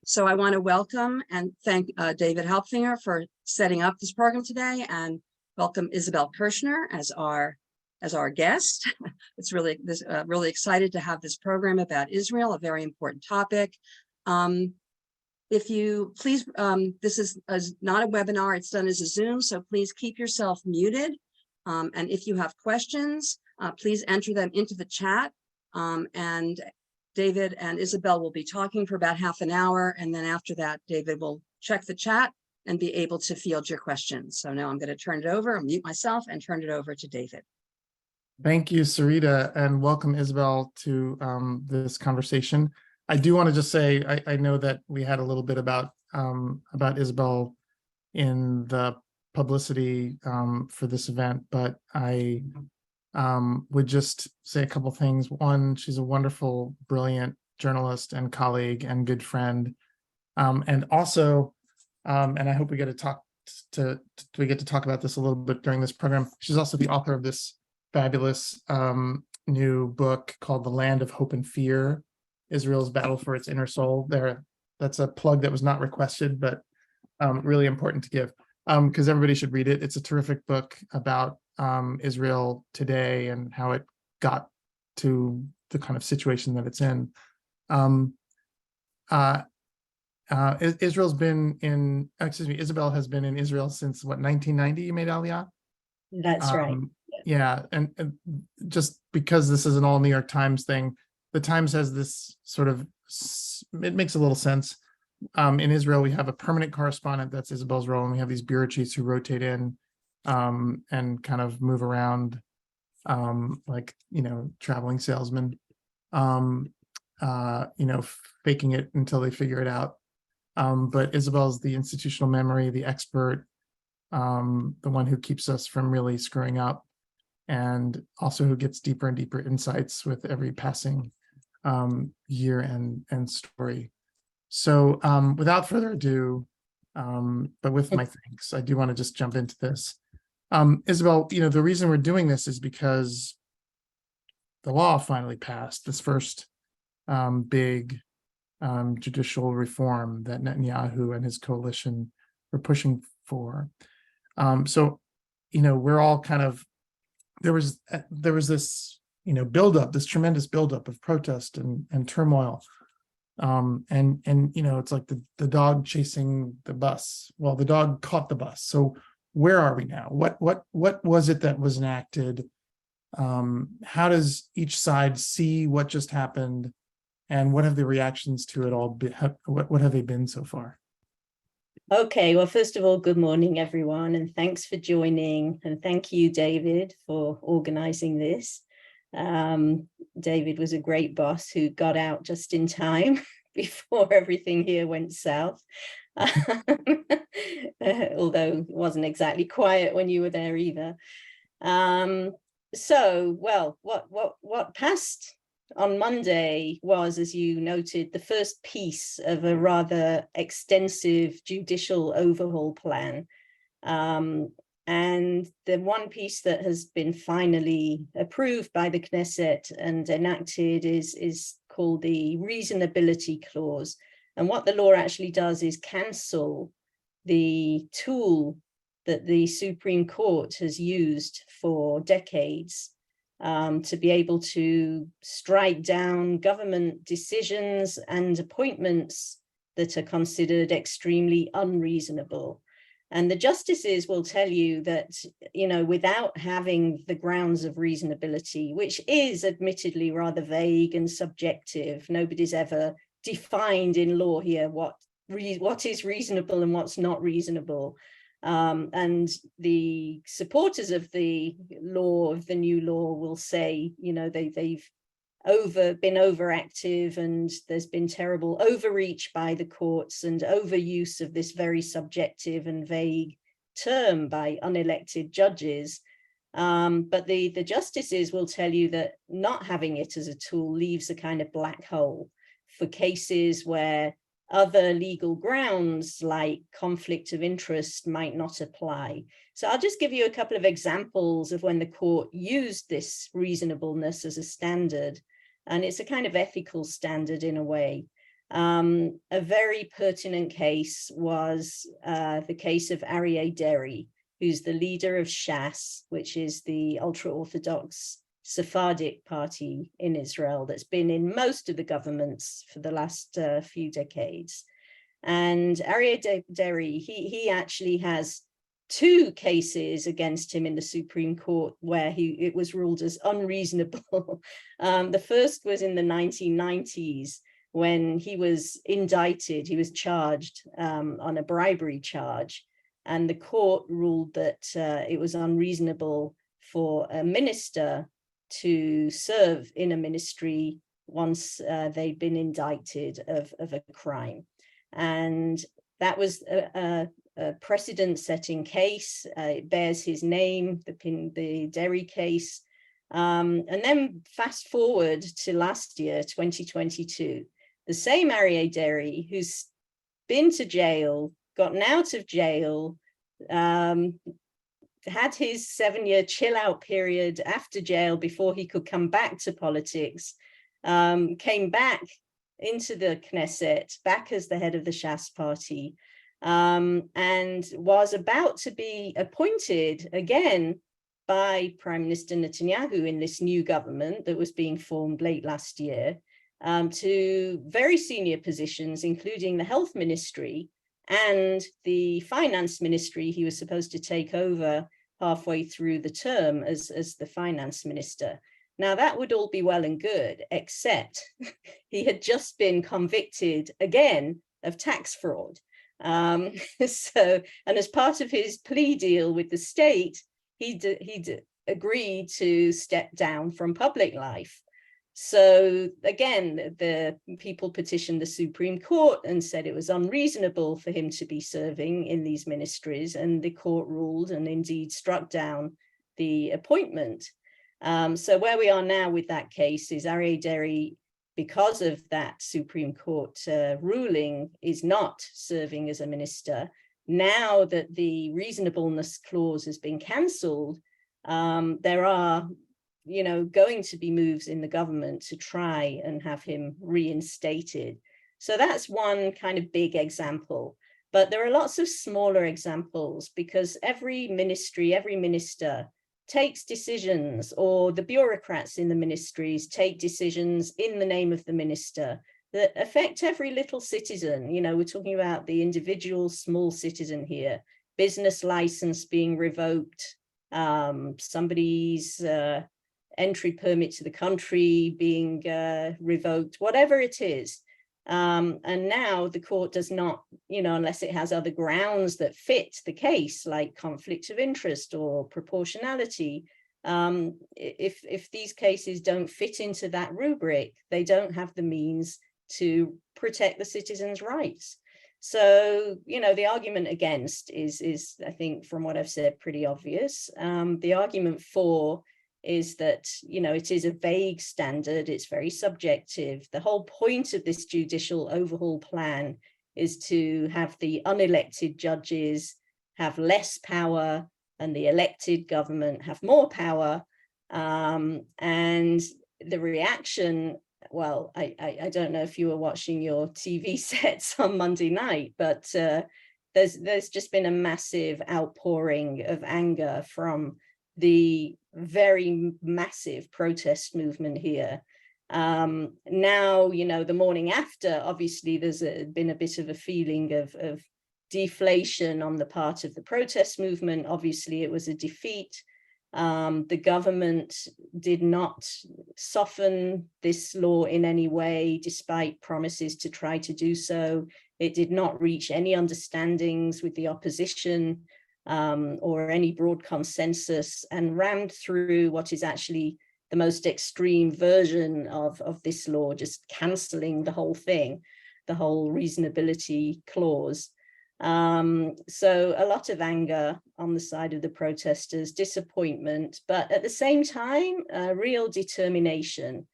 So I want to welcome and thank David Halbfinger for setting up this program today, and welcome Isabel Kershner as our guest. It's really excited to have this program about Israel, a very important topic. If you please, this is not a webinar, it's done as a Zoom, so please keep yourself muted. And if you have questions, please enter them into the chat. And David and Isabel will be talking for about half an hour. And then after that, David will check the chat and be able to field your questions. So now I'm going to turn it over, I'll mute myself and turn it over to David. Thank you, Sarita, and welcome, Isabel, to this conversation. I do want to just say, I know that we had a little bit about Isabel in the publicity for this event, but I would just say a couple things. One, she's a wonderful, brilliant journalist and colleague and good friend, and also, and I hope we get to talk about this a little bit during this program. She's also the author of this fabulous new book called "The Land of Hope and Fear: Israel's Battle for Its Inner Soul." That's a plug that was not requested, but really important to give because everybody should read it. It's a terrific book about Israel today and how it got to the kind of situation that it's in. Isabel has been in Israel since what, 1990? You made Aliyah? That's right. Yeah, and just because this is an all New York Times thing, the Times has this sort of, it makes a little sense. In Israel, we have a permanent correspondent, that's Isabel's role, and we have these bureau chiefs who rotate in and kind of move around like, traveling salesmen, faking it until they figure it out. But Isabel's the institutional memory, the expert, the one who keeps us from really screwing up, and also who gets deeper and deeper insights with every passing year and story. So without further ado, but with my thanks, I do want to just jump into this. Isabel, the reason we're doing this is because the law finally passed, this first big judicial reform that Netanyahu and his coalition were pushing for. So, we're all kind of, there was this, buildup, this tremendous buildup of protest and turmoil. And it's like the dog chasing the bus. Well, the dog caught the bus. So where are we now? What was it that was enacted? How does each side see what just happened? And what have the reactions to it all been? What have they been so far? Okay, well, first of all, good morning, everyone, and thanks for joining. And thank you, David, for organizing this. David was a great boss who got out just in time before everything here went south. Although it wasn't exactly quiet when you were there either. What passed on Monday was, as you noted, the first piece of a rather extensive judicial overhaul plan. And the one piece that has been finally approved by the Knesset and enacted is called the Reasonability Clause. And what the law actually does is cancel the tool that the Supreme Court has used for decades to be able to strike down government decisions and appointments that are considered extremely unreasonable. And the justices will tell you that, without having the grounds of reasonability, which is admittedly rather vague and subjective, nobody's ever defined in law here what is reasonable and what's not reasonable. And the supporters of the law, of the new law, will say, they've been overactive and there's been terrible overreach by the courts and overuse of this very subjective and vague term by unelected judges. But the justices will tell you that not having it as a tool leaves a kind of black hole for cases where other legal grounds like conflict of interest might not apply. So I'll just give you a couple of examples of when the court used this reasonableness as a standard. And it's a kind of ethical standard in a way. A very pertinent case was the case of Aryeh Deri, who's the leader of Shas, which is the ultra-Orthodox Sephardic party in Israel that's been in most of the governments for the last few decades. And Aryeh Deri, he actually has 2 cases against him in the Supreme Court where it was ruled as unreasonable. The first was in the 1990s when he was indicted, he was charged on a bribery charge, and the court ruled that it was unreasonable for a minister to serve in a ministry once they'd been indicted of a crime. And that was a precedent-setting case. It bears his name, the Deri case. And then fast forward to last year, 2022, the same Aryeh Deri, who's been to jail, gotten out of jail, had his 7-year chill out period after jail before he could come back to politics, came back into the Knesset, back as the head of the Shas party, and was about to be appointed again by Prime Minister Netanyahu in this new government that was being formed late last year, to very senior positions, including the health ministry and the finance ministry. He was supposed to take over halfway through the term as the finance minister. Now, that would all be well and good, except he had just been convicted again of tax fraud. And as part of his plea deal with the state, he'd agreed to step down from public life. So again, the people petitioned the Supreme Court and said it was unreasonable for him to be serving in these ministries, and the court ruled and indeed struck down the appointment. So where we are now with that case is Aryeh Deri, because of that Supreme Court ruling, is not serving as a minister. Now that the Reasonableness Clause has been cancelled, there are going to be moves in the government to try and have him reinstated. So that's one kind of big example. But there are lots of smaller examples, because every ministry, every minister takes decisions, or the bureaucrats in the ministries take decisions in the name of the minister that affect every little citizen. We're talking about the individual small citizen here, business license being revoked, somebody's entry permit to the country being revoked, whatever it is. And now the court does not, unless it has other grounds that fit the case, like conflict of interest or proportionality, if these cases don't fit into that rubric, they don't have the means to protect the citizens' rights. So, the argument against is, I think, from what I've said, pretty obvious. The argument for is that, it is a vague standard, it's very subjective. The whole point of this judicial overhaul plan is to have the unelected judges have less power and the elected government have more power. And the reaction, well, I don't know if you were watching your TV sets on Monday night, but there's just been a massive outpouring of anger from the very massive protest movement here. Now, the morning after, obviously, there's been a bit of a feeling of deflation on the part of the protest movement. Obviously, it was a defeat. The government did not soften this law in any way, despite promises to try to do so. It did not reach any understandings with the opposition or any broad consensus, and rammed through what is actually the most extreme version of this law, just cancelling the whole thing, the whole reasonability clause. So a lot of anger on the side of the protesters, disappointment, but at the same time, real determination,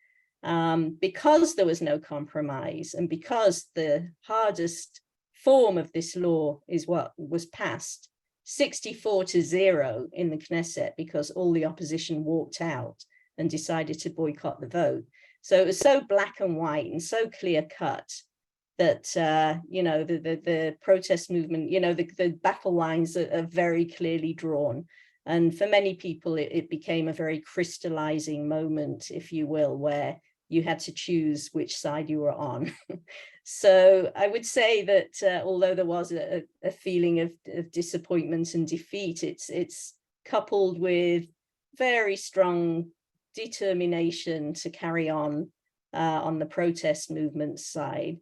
because there was no compromise, and because the hardest form of this law is what was passed 64-0 in the Knesset, because all the opposition walked out and decided to boycott the vote. So it was so black and white and so clear cut that, you know, the protest movement, you know, the battle lines are very clearly drawn. And for many people, it became a very crystallizing moment, if you will, where you had to choose which side you were on. So I would say that although there was a feeling of disappointment and defeat, it's coupled with very strong determination to carry on the protest movement side.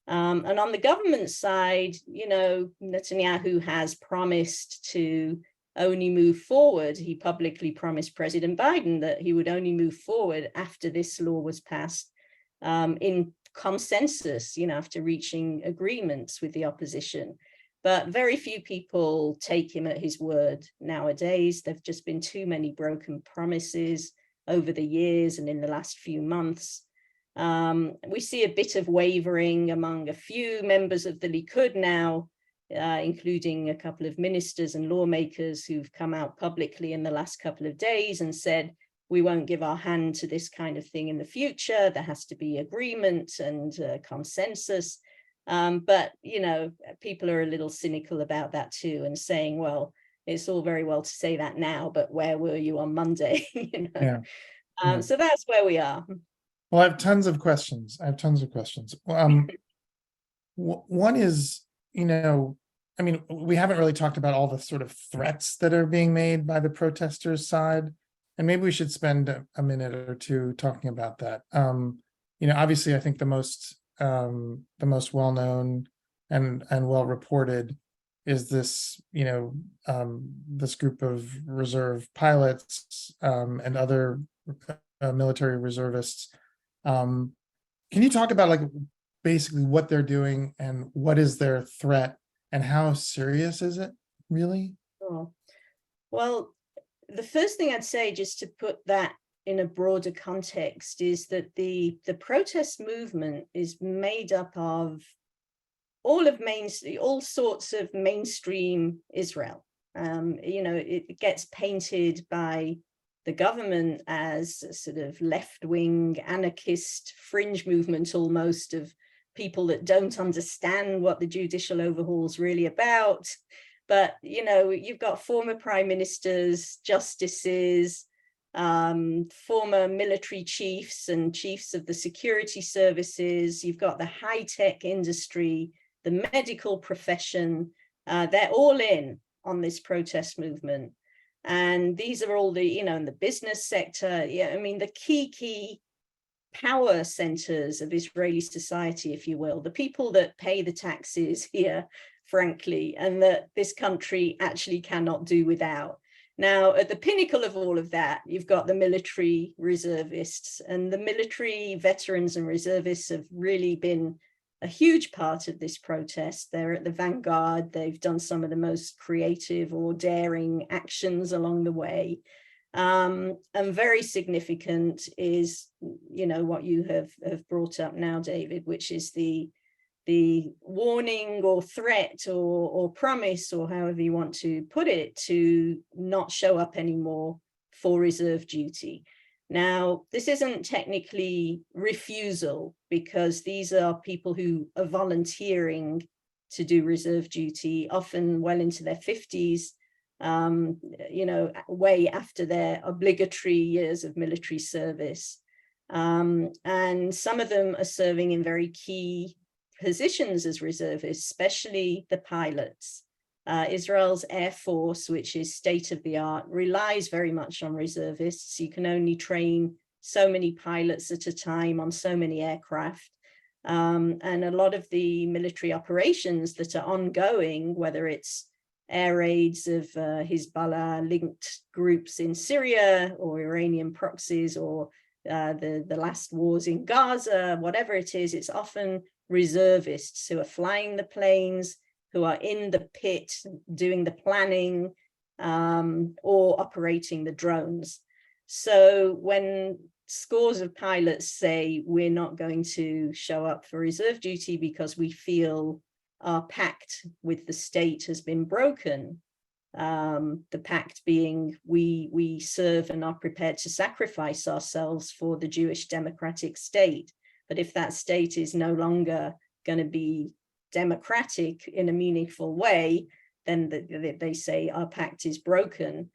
And on the government side, you know, Netanyahu has promised to only move forward. He publicly promised President Biden that he would only move forward after this law was passed in consensus, you know, after reaching agreements with the opposition. But very few people take him at his word nowadays. There've just been too many broken promises over the years and in the last few months. We see a bit of wavering among a few members of the Likud now, including a couple of ministers and lawmakers who've come out publicly in the last couple of days and said, we won't give our hand to this kind of thing in the future. There has to be agreement and consensus. But, you know, people are a little cynical about that too, and saying, well, it's all very well to say that now, but where were you on Monday? You know? Yeah. So that's where we are. Well, I have tons of questions. One is, you know, I mean, we haven't really talked about all the sort of threats that are being made by the protesters' side, and maybe we should spend a minute or two talking about that. You know, obviously, I think the most well-known and well-reported is this, you know, this group of reserve pilots and other military reservists. Can you talk about, like, basically what they're doing and what is their threat and how serious is it really? Oh. Well, the first thing I'd say, just to put that in a broader context, is that the protest movement is made up of all sorts of mainstream Israel. You know, it gets painted by the government as a sort of left-wing anarchist fringe movement, almost, of people that don't understand what the judicial overhaul is really about. But, you know, you've got former prime ministers, justices, former military chiefs and chiefs of the security services. You've got the high-tech industry, the medical profession. They're all in on this protest movement. And these are all the, you know, in the business sector. Yeah, I mean, the key power centers of Israeli society, if you will, the people that pay the taxes here, frankly, and that this country actually cannot do without. Now, at the pinnacle of all of that, you've got the military reservists, and the military veterans and reservists have really been a huge part of this protest. They're at the vanguard. They've done some of the most creative or daring actions along the way. And very significant is, you know, what you have brought up now, David, which is the warning or threat or promise, or however you want to put it, to not show up anymore for reserve duty. Now, this isn't technically refusal, because these are people who are volunteering to do reserve duty, often well into their 50s, you know, way after their obligatory years of military service. And some of them are serving in very key positions as reservists, especially the pilots. Israel's Air Force, which is state-of-the-art, relies very much on reservists. You can only train so many pilots at a time on so many aircraft. And a lot of the military operations that are ongoing, whether it's air raids of Hezbollah-linked groups in Syria, or Iranian proxies, or the last wars in Gaza, whatever it is, it's often reservists who are flying the planes, who are in the pit doing the planning, or operating the drones. So when scores of pilots say, we're not going to show up for reserve duty because we feel our pact with the state has been broken, the pact being we serve and are prepared to sacrifice ourselves for the Jewish democratic state. But if that state is no longer going to be democratic in a meaningful way, then they say our pact is broken.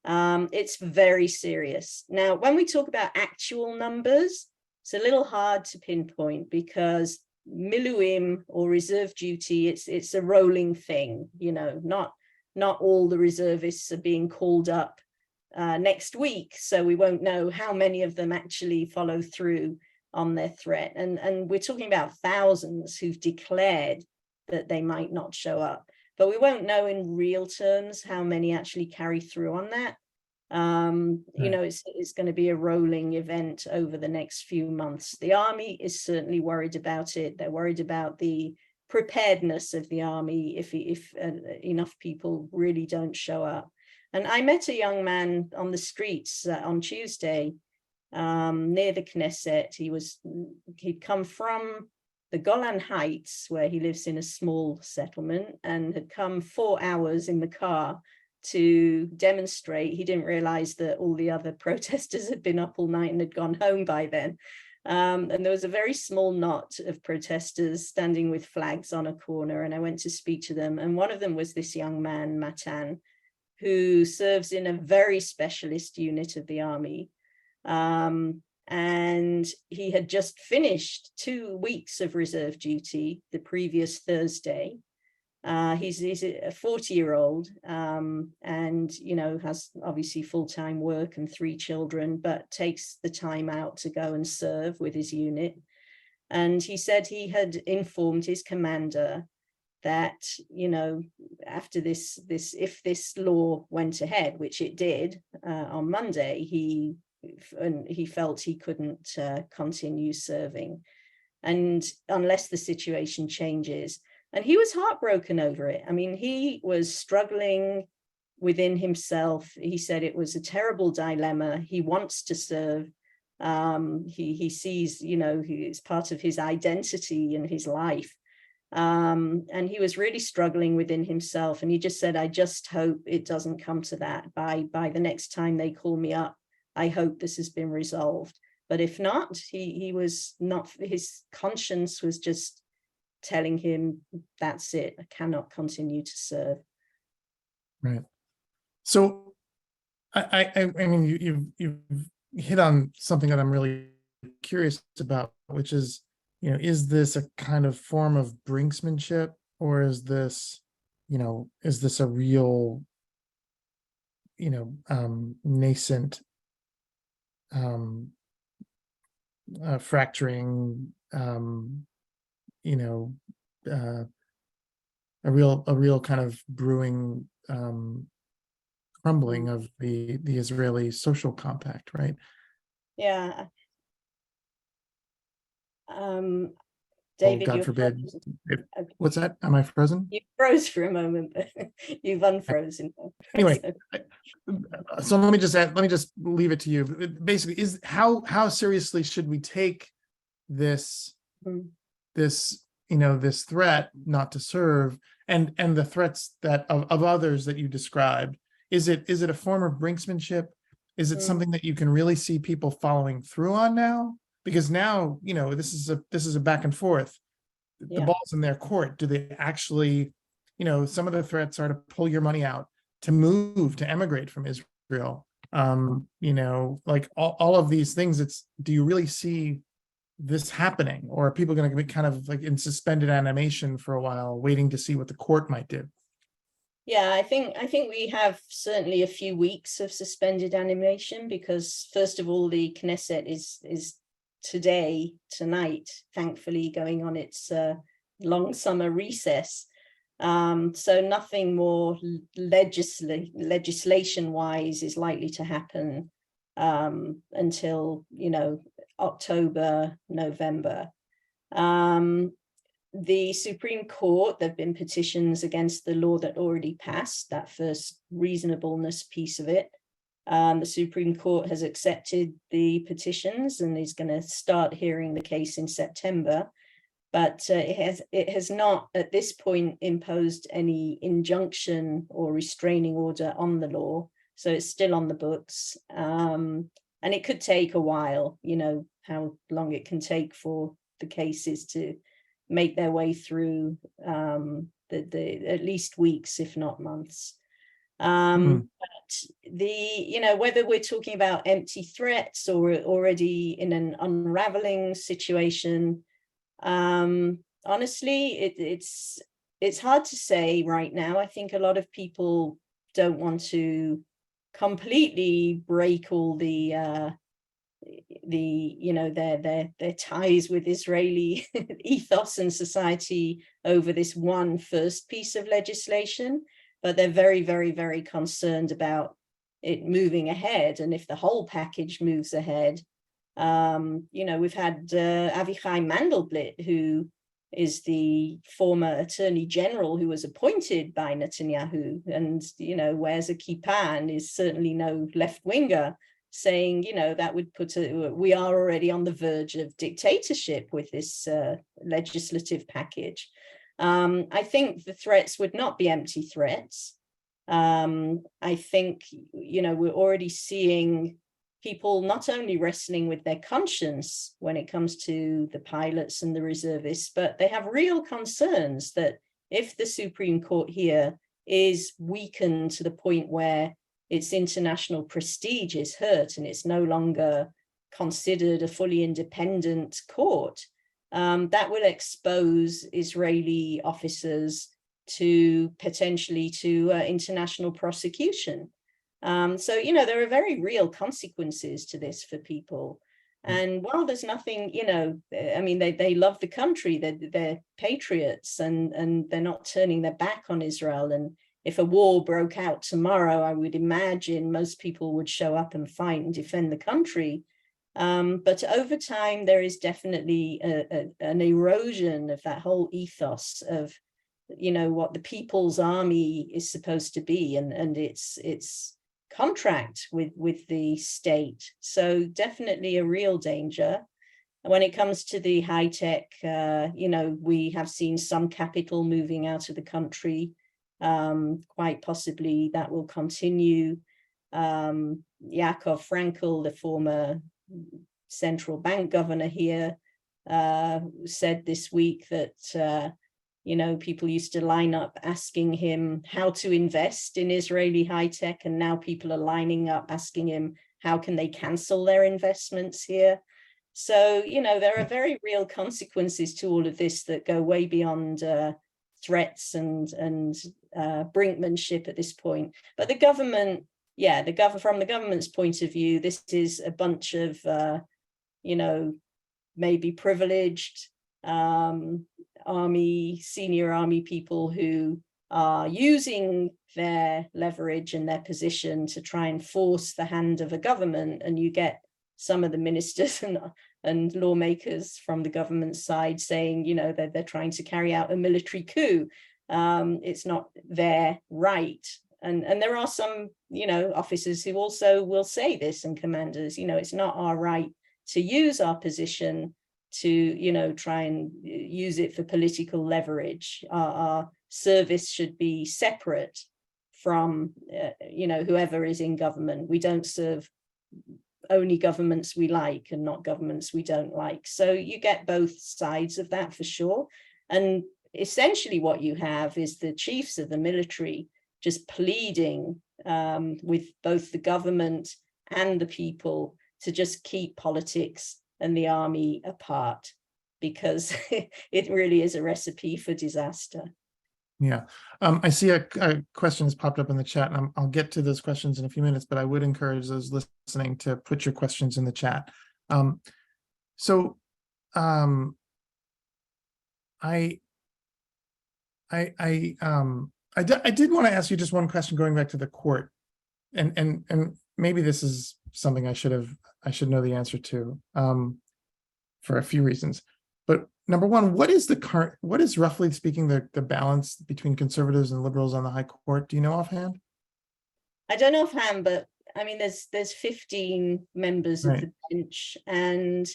It's very serious. Now, when we talk about actual numbers, it's a little hard to pinpoint because miluim or reserve duty, it's a rolling thing, you know, not all the reservists are being called up next week, so we won't know how many of them actually follow through on their threat. And we're talking about thousands who've declared that they might not show up, but we won't know in real terms how many actually carry through on that. You know, it's going to be a rolling event over the next few months. The army is certainly worried about it. They're worried about the preparedness of the army if enough people really don't show up. And I met a young man on the streets on Tuesday near the Knesset. He'd come from the Golan Heights, where he lives in a small settlement, and had come 4 hours in the car to demonstrate. He didn't realize that all the other protesters had been up all night and had gone home by then. And there was a very small knot of protesters standing with flags on a corner, and I went to speak to them. And one of them was this young man, Matan, who serves in a very specialist unit of the army. And he had just finished 2 weeks of reserve duty the previous Thursday. He's a 40-year-old and, you know, has obviously full-time work and 3 children, but takes the time out to go and serve with his unit. And he said he had informed his commander that, you know, after this if this law went ahead, which it did on Monday, he felt he couldn't continue serving, and unless the situation changes. And he was heartbroken over it. I mean, he was struggling within himself. He said it was a terrible dilemma. He wants to serve. He sees, you know, it's part of his identity and his life. And he was really struggling within himself. And he just said, I just hope it doesn't come to that. By the next time they call me up, I hope this has been resolved. But if not, he was not, his conscience was just telling him, that's it, I cannot continue to serve. Right. So I mean, you've hit on something that I'm really curious about, which is, you know, is this a kind of form of brinksmanship, or is this, you know, is this a real, you know, nascent fracturing, you know, a real kind of brewing crumbling of the Israeli social compact, right? Yeah. David, God forbid. What's that? Am I frozen? You froze for a moment, but you've unfrozen. Anyway, so let me just leave it to you. Basically, is how seriously should we take this this, you know, this threat not to serve, and the threats that of others that you described? Is it a form of brinksmanship? Is it something that you can really see people following through on now? Because now, you know, this is a back and forth. The ball's in their court. Do they actually, you know, some of the threats are to pull your money out, to move, to emigrate from Israel. You know, like all of these things. Do you really see this happening, or are people going to be kind of like in suspended animation for a while, waiting to see what the court might do? Yeah, I think we have certainly a few weeks of suspended animation, because first of all, the Knesset is tonight, thankfully, going on its long summer recess. So nothing more legislation wise is likely to happen until, you know, October, November. The Supreme Court, there have been petitions against the law that already passed, that first reasonableness piece of it. The Supreme Court has accepted the petitions and is going to start hearing the case in September. But it has not at this point imposed any injunction or restraining order on the law. So it's still on the books. And it could take a while, you know, how long it can take for the cases to make their way through the at least weeks, if not months. But whether we're talking about empty threats or already in an unraveling situation, honestly, it's hard to say right now. I think a lot of people don't want to completely break all their ties with Israeli ethos and society over this one first piece of legislation, but they're very, very, very concerned about it moving ahead. And if the whole package moves ahead, we've had Avichai Mandelblit, who is the former attorney general who was appointed by Netanyahu and, wears a kippah and is certainly no left-winger, saying, that would we are already on the verge of dictatorship with this legislative package. I think the threats would not be empty threats. I think, we're already seeing people not only wrestling with their conscience when it comes to the pilots and the reservists, but they have real concerns that if the Supreme Court here is weakened to the point where its international prestige is hurt and it's no longer considered a fully independent court, that will expose Israeli officers to potentially to international prosecution. So, there are very real consequences to this for people. And while there's nothing, they love the country, they're patriots, and they're not turning their back on Israel. And if a war broke out tomorrow, I would imagine most people would show up and fight and defend the country. But over time, there is definitely an erosion of that whole ethos of, what the People's Army is supposed to be and its contract with the state. So definitely a real danger. When it comes to the high tech, we have seen some capital moving out of the country. Quite possibly that will continue. Yaakov Frankel, the former central bank governor here, said this week that people used to line up asking him how to invest in Israeli high tech, and now people are lining up asking him how can they cancel their investments here. So there are very real consequences to all of this that go way beyond threats and brinkmanship at this point. But the government, from the government's point of view, this is a bunch of maybe privileged senior army people who are using their leverage and their position to try and force the hand of a government. And you get some of the ministers and lawmakers from the government side saying, that they're trying to carry out a military coup. It's not their right. And there are some, officers who also will say this, and commanders, it's not our right to use our position to, try and use it for political leverage. Our service should be separate from, whoever is in government. We don't serve only governments we like and not governments we don't like. So you get both sides of that for sure. And essentially what you have is the chiefs of the military just pleading with both the government and the people to just keep politics and the army apart, because it really is a recipe for disaster. Yeah, I see a question has popped up in the chat, and I'll get to those questions in a few minutes, but I would encourage those listening to put your questions in the chat. I did want to ask you just one question going back to the court, and maybe this is something I should know the answer to for a few reasons. But number one, what is roughly speaking the balance between conservatives and liberals on the High Court? Do you know offhand? I don't know offhand, but I mean, there's 15 members of the bench, and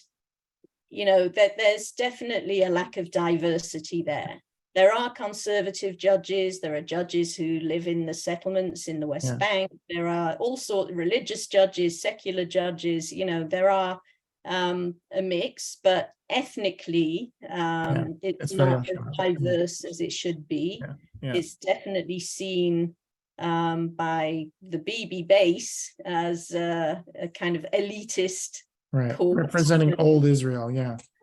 that there's definitely a lack of diversity there. There are conservative judges. There are judges who live in the settlements in the West Bank. There are all sorts of religious judges, secular judges. There are a mix, but ethnically, it's very not as Ashkenazi. diverse as it should be. Yeah. It's definitely seen by the Bibi base as a kind of elitist Right, court. representing old Israel,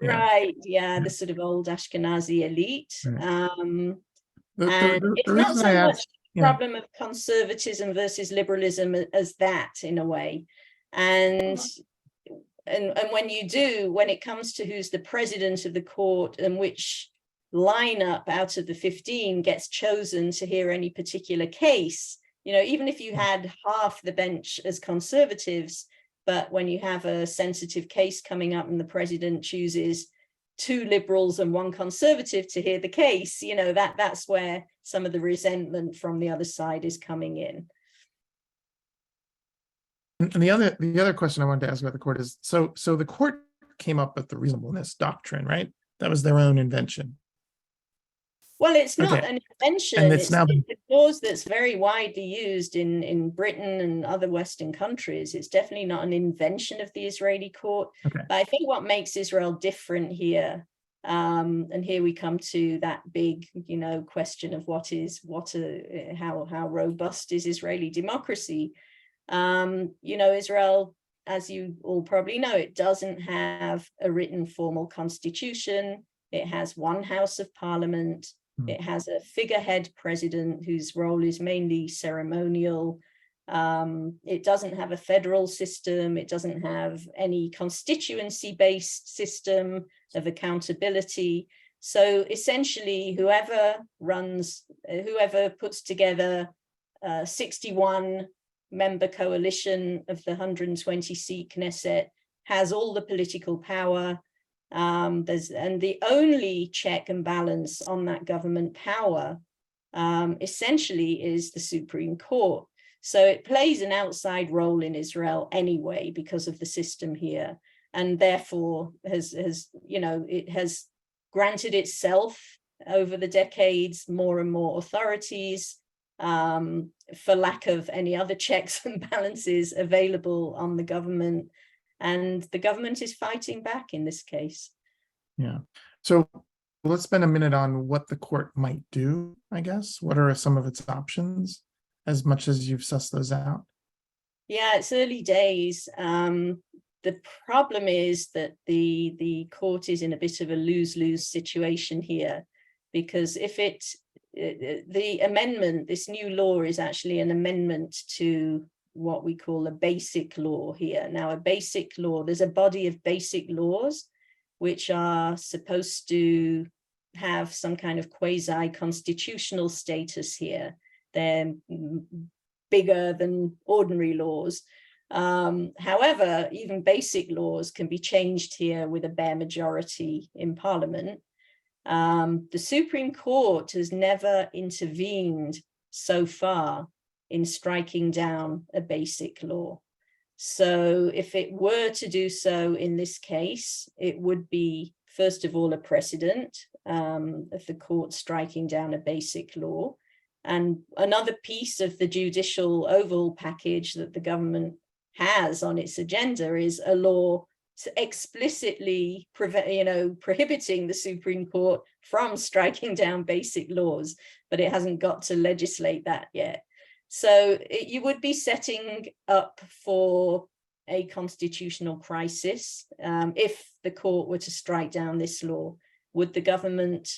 Right, the sort of old Ashkenazi elite. Right. And The it's not reason so I much asked, the problem of conservatism versus liberalism as that, in a way. And when it comes to who's the president of the court and which lineup out of the 15 gets chosen to hear any particular case, even if you had half the bench as conservatives, but when you have a sensitive case coming up and the president chooses 2 liberals and 1 conservative to hear the case, that's where some of the resentment from the other side is coming in. And the other question I wanted to ask about the court is, so the court came up with the Reasonableness Doctrine, right? That was their own invention. Well, it's not an invention. And it's a clause that's very widely used in Britain and other Western countries. It's definitely not an invention of the Israeli court. But I think what makes Israel different here, and here we come to that big, question of how robust is Israeli democracy. Israel, as you all probably know, it doesn't have a written formal constitution. It has 1 house of parliament. It has a figurehead president whose role is mainly ceremonial. It doesn't have a federal system. It doesn't have any constituency-based system of accountability. So essentially, whoever puts together a 61-member coalition of the 120-seat Knesset has all the political power. And the only check and balance on that government power essentially is the Supreme Court. So it plays an outside role in Israel anyway because of the system here, and therefore it has granted itself over the decades more and more authorities for lack of any other checks and balances available on the government. And the government is fighting back in this case. Yeah. So let's spend a minute on what the court might do, I guess. What are some of its options, as much as you've sussed those out? Yeah, it's early days. The problem is that the court is in a bit of a lose-lose situation here, because if the amendment, this new law is actually an amendment to what we call a basic law here. Now, a basic law, there's a body of basic laws which are supposed to have some kind of quasi-constitutional status here. They're bigger than ordinary laws. However, even basic laws can be changed here with a bare majority in Parliament. The Supreme Court has never intervened so far in striking down a basic law. So if it were to do so in this case, it would be, first of all, a precedent of the court striking down a basic law. And another piece of the judicial overhaul package that the government has on its agenda is a law explicitly prohibiting the Supreme Court from striking down basic laws, but it hasn't got to legislate that yet. So you would be setting up for a constitutional crisis if the court were to strike down this law. Would the government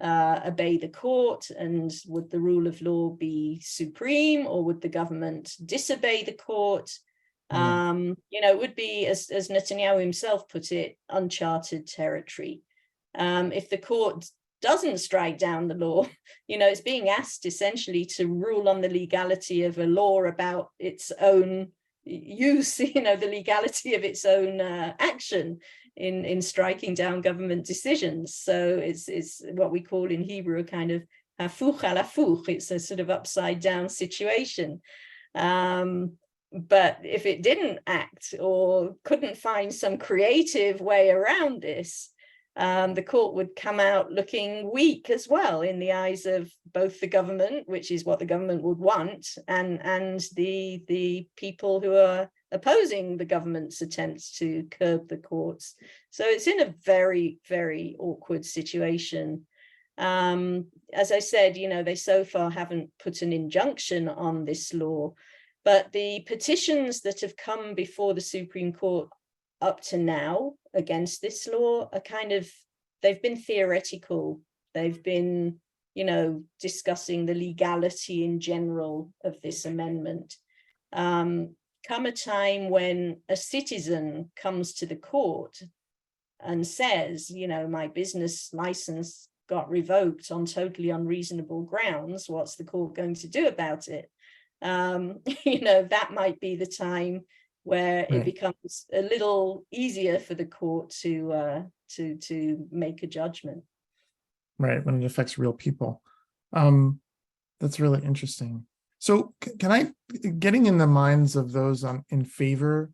obey the court, and would the rule of law be supreme, or would the government disobey the court? It would be, as Netanyahu himself put it, uncharted territory. If the court doesn't strike down the law, it's being asked essentially to rule on the legality of a law about its own use, the legality of its own action in striking down government decisions. So it's what we call in Hebrew a kind of hafuch al hafuch. It's a sort of upside down situation. But if it didn't act or couldn't find some creative way around this, the court would come out looking weak as well in the eyes of both the government, which is what the government would want, and the people who are opposing the government's attempts to curb the courts. So it's in a very, very awkward situation. As I said, they so far haven't put an injunction on this law, but the petitions that have come before the Supreme Court up to now against this law are they've been theoretical. They've been, discussing the legality in general of this amendment. Come a time when a citizen comes to the court and says, my business license got revoked on totally unreasonable grounds, what's the court going to do about it? That might be the time where it becomes a little easier for the court to make a judgment. Right, when it affects real people. That's really interesting. So can I, getting in the minds of those in favor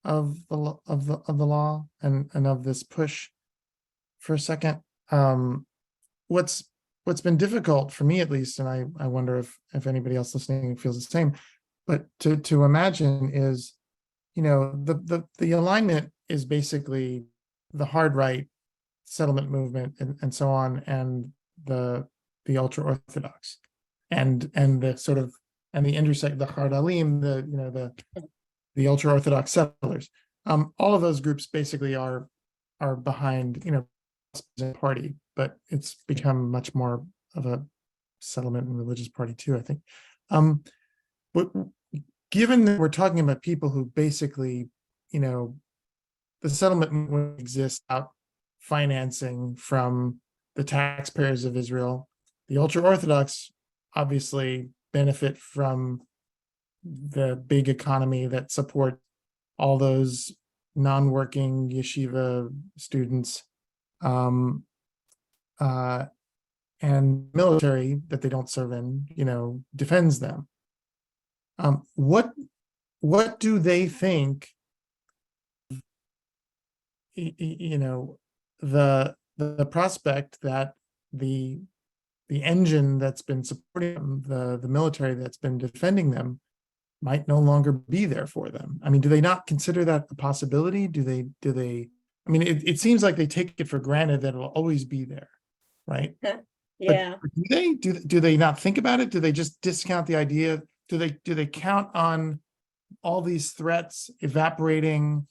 of the law and of this push for a second, what's been difficult for me, at least, and I wonder if anybody else listening feels the same, but to imagine is, the alignment is basically the hard right settlement movement and so on, and the ultra orthodox, and the sort of, and the intersect, the hard alim, the ultra orthodox settlers. All of those groups basically are behind, the party, but it's become much more of a settlement and religious party too, I think. But given that we're talking about people who basically, the settlement would exist out financing from the taxpayers of Israel, the ultra-Orthodox obviously benefit from the big economy that support all those non-working yeshiva students, and military that they don't serve in, defends them. What do they think, the prospect that the engine that's been supporting them, the military that's been defending them, might no longer be there for them? I mean, do they not consider that a possibility? Do they? I mean, it seems like they take it for granted that it will always be there, right? Yeah. But do they not think about it? Do they just discount the idea? Do they count on all these threats evaporating,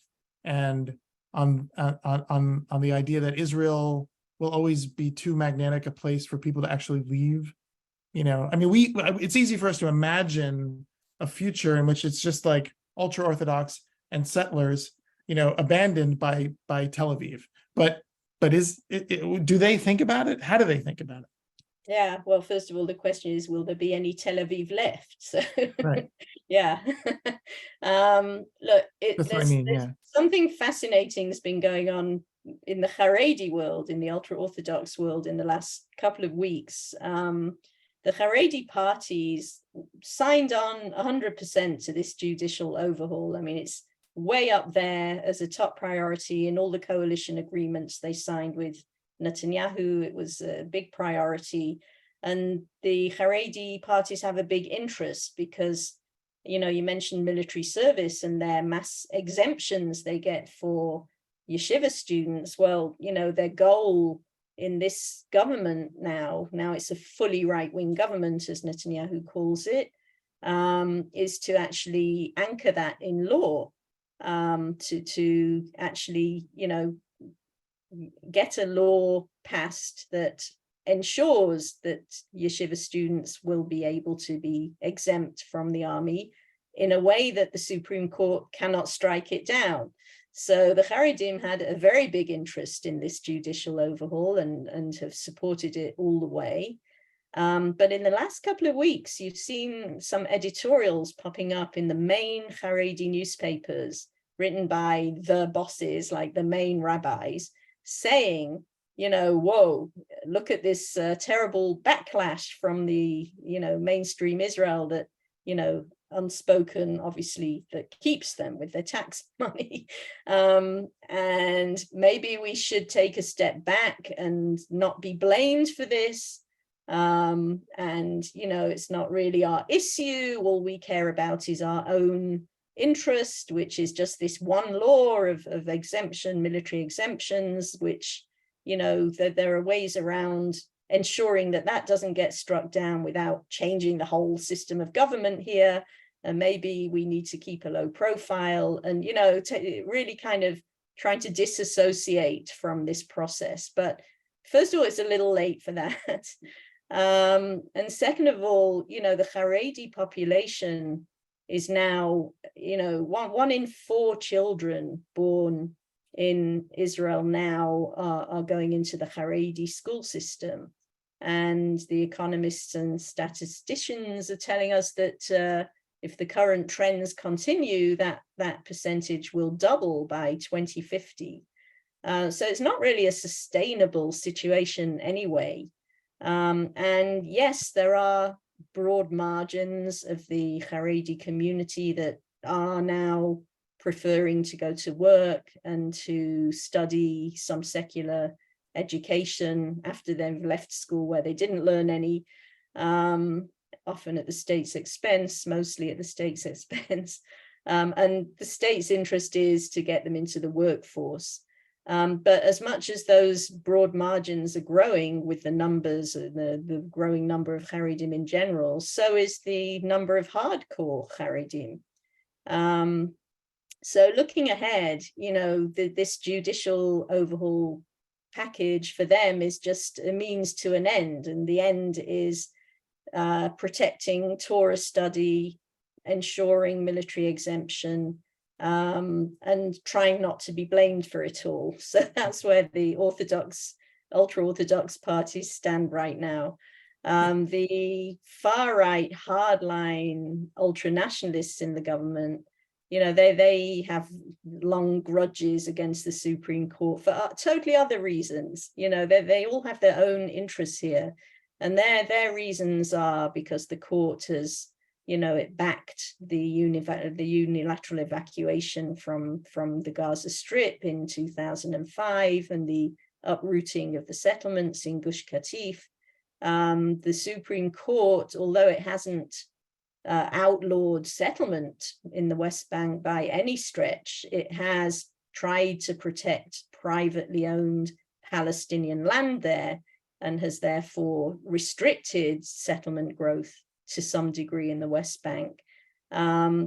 and on the idea that Israel will always be too magnetic a place for people to actually leave? I mean, it's easy for us to imagine a future in which it's just like ultra Orthodox and settlers, abandoned by Tel Aviv. But do they think about it? How do they think about it? Yeah, well, first of all, the question is, will there be any Tel Aviv left? So, Right. Yeah. Look, That's what I mean. Yeah. Something fascinating has been going on in the Haredi world, in the ultra-Orthodox world, in the last couple of weeks. The Haredi parties signed on 100% to this judicial overhaul. I mean, it's way up there as a top priority in all the coalition agreements they signed with Netanyahu. It was a big priority. And the Haredi parties have a big interest because, you mentioned military service and their mass exemptions they get for yeshiva students. Well, their goal in this government now it's a fully right-wing government, as Netanyahu calls it, is to actually anchor that in law, to actually, get a law passed that ensures that yeshiva students will be able to be exempt from the army in a way that the Supreme Court cannot strike it down. So the Haredim had a very big interest in this judicial overhaul and have supported it all the way. But in the last couple of weeks, you've seen some editorials popping up in the main Haredi newspapers written by the bosses, like the main rabbis, saying, whoa, look at this terrible backlash from the, mainstream Israel that, unspoken, obviously, that keeps them with their tax money. And maybe we should take a step back and not be blamed for this. And, it's not really our issue. All we care about is our own interest, which is just this one law of exemption, military exemptions, which, you know, there are ways around ensuring that that doesn't get struck down without changing the whole system of government here. And maybe we need to keep a low profile and, you know, really kind of trying to disassociate from this process. But first of all, it's a little late for that. And second of all, you know, the Haredi population is now, you know, one in 4 children born in Israel now are going into the Haredi school system. And the economists and statisticians are telling us that if the current trends continue, that percentage will double by 2050. So it's not really a sustainable situation anyway. And yes, there are broad margins of the Haredi community that are now preferring to go to work and to study some secular education after they've left school where they didn't learn any, often at the state's expense, mostly at the state's expense. And the state's interest is to get them into the workforce. But as much as those broad margins are growing with the numbers, the growing number of Haredim in general, so is the number of hardcore Haredim. So looking ahead, you know, this judicial overhaul package for them is just a means to an end. And the end is protecting Torah study, ensuring military exemption, and trying not to be blamed for it all. So that's where the Orthodox, ultra-Orthodox parties stand right now. The far-right, hardline ultra-nationalists in the government, you know, they have long grudges against the Supreme Court for totally other reasons. You know, they all have their own interests here. And their reasons are because the court has, you know, it backed the unilateral evacuation from the Gaza Strip in 2005 and the uprooting of the settlements in Gush Katif. The Supreme Court, although it hasn't outlawed settlement in the West Bank by any stretch, it has tried to protect privately owned Palestinian land there and has therefore restricted settlement growth to some degree in the West Bank.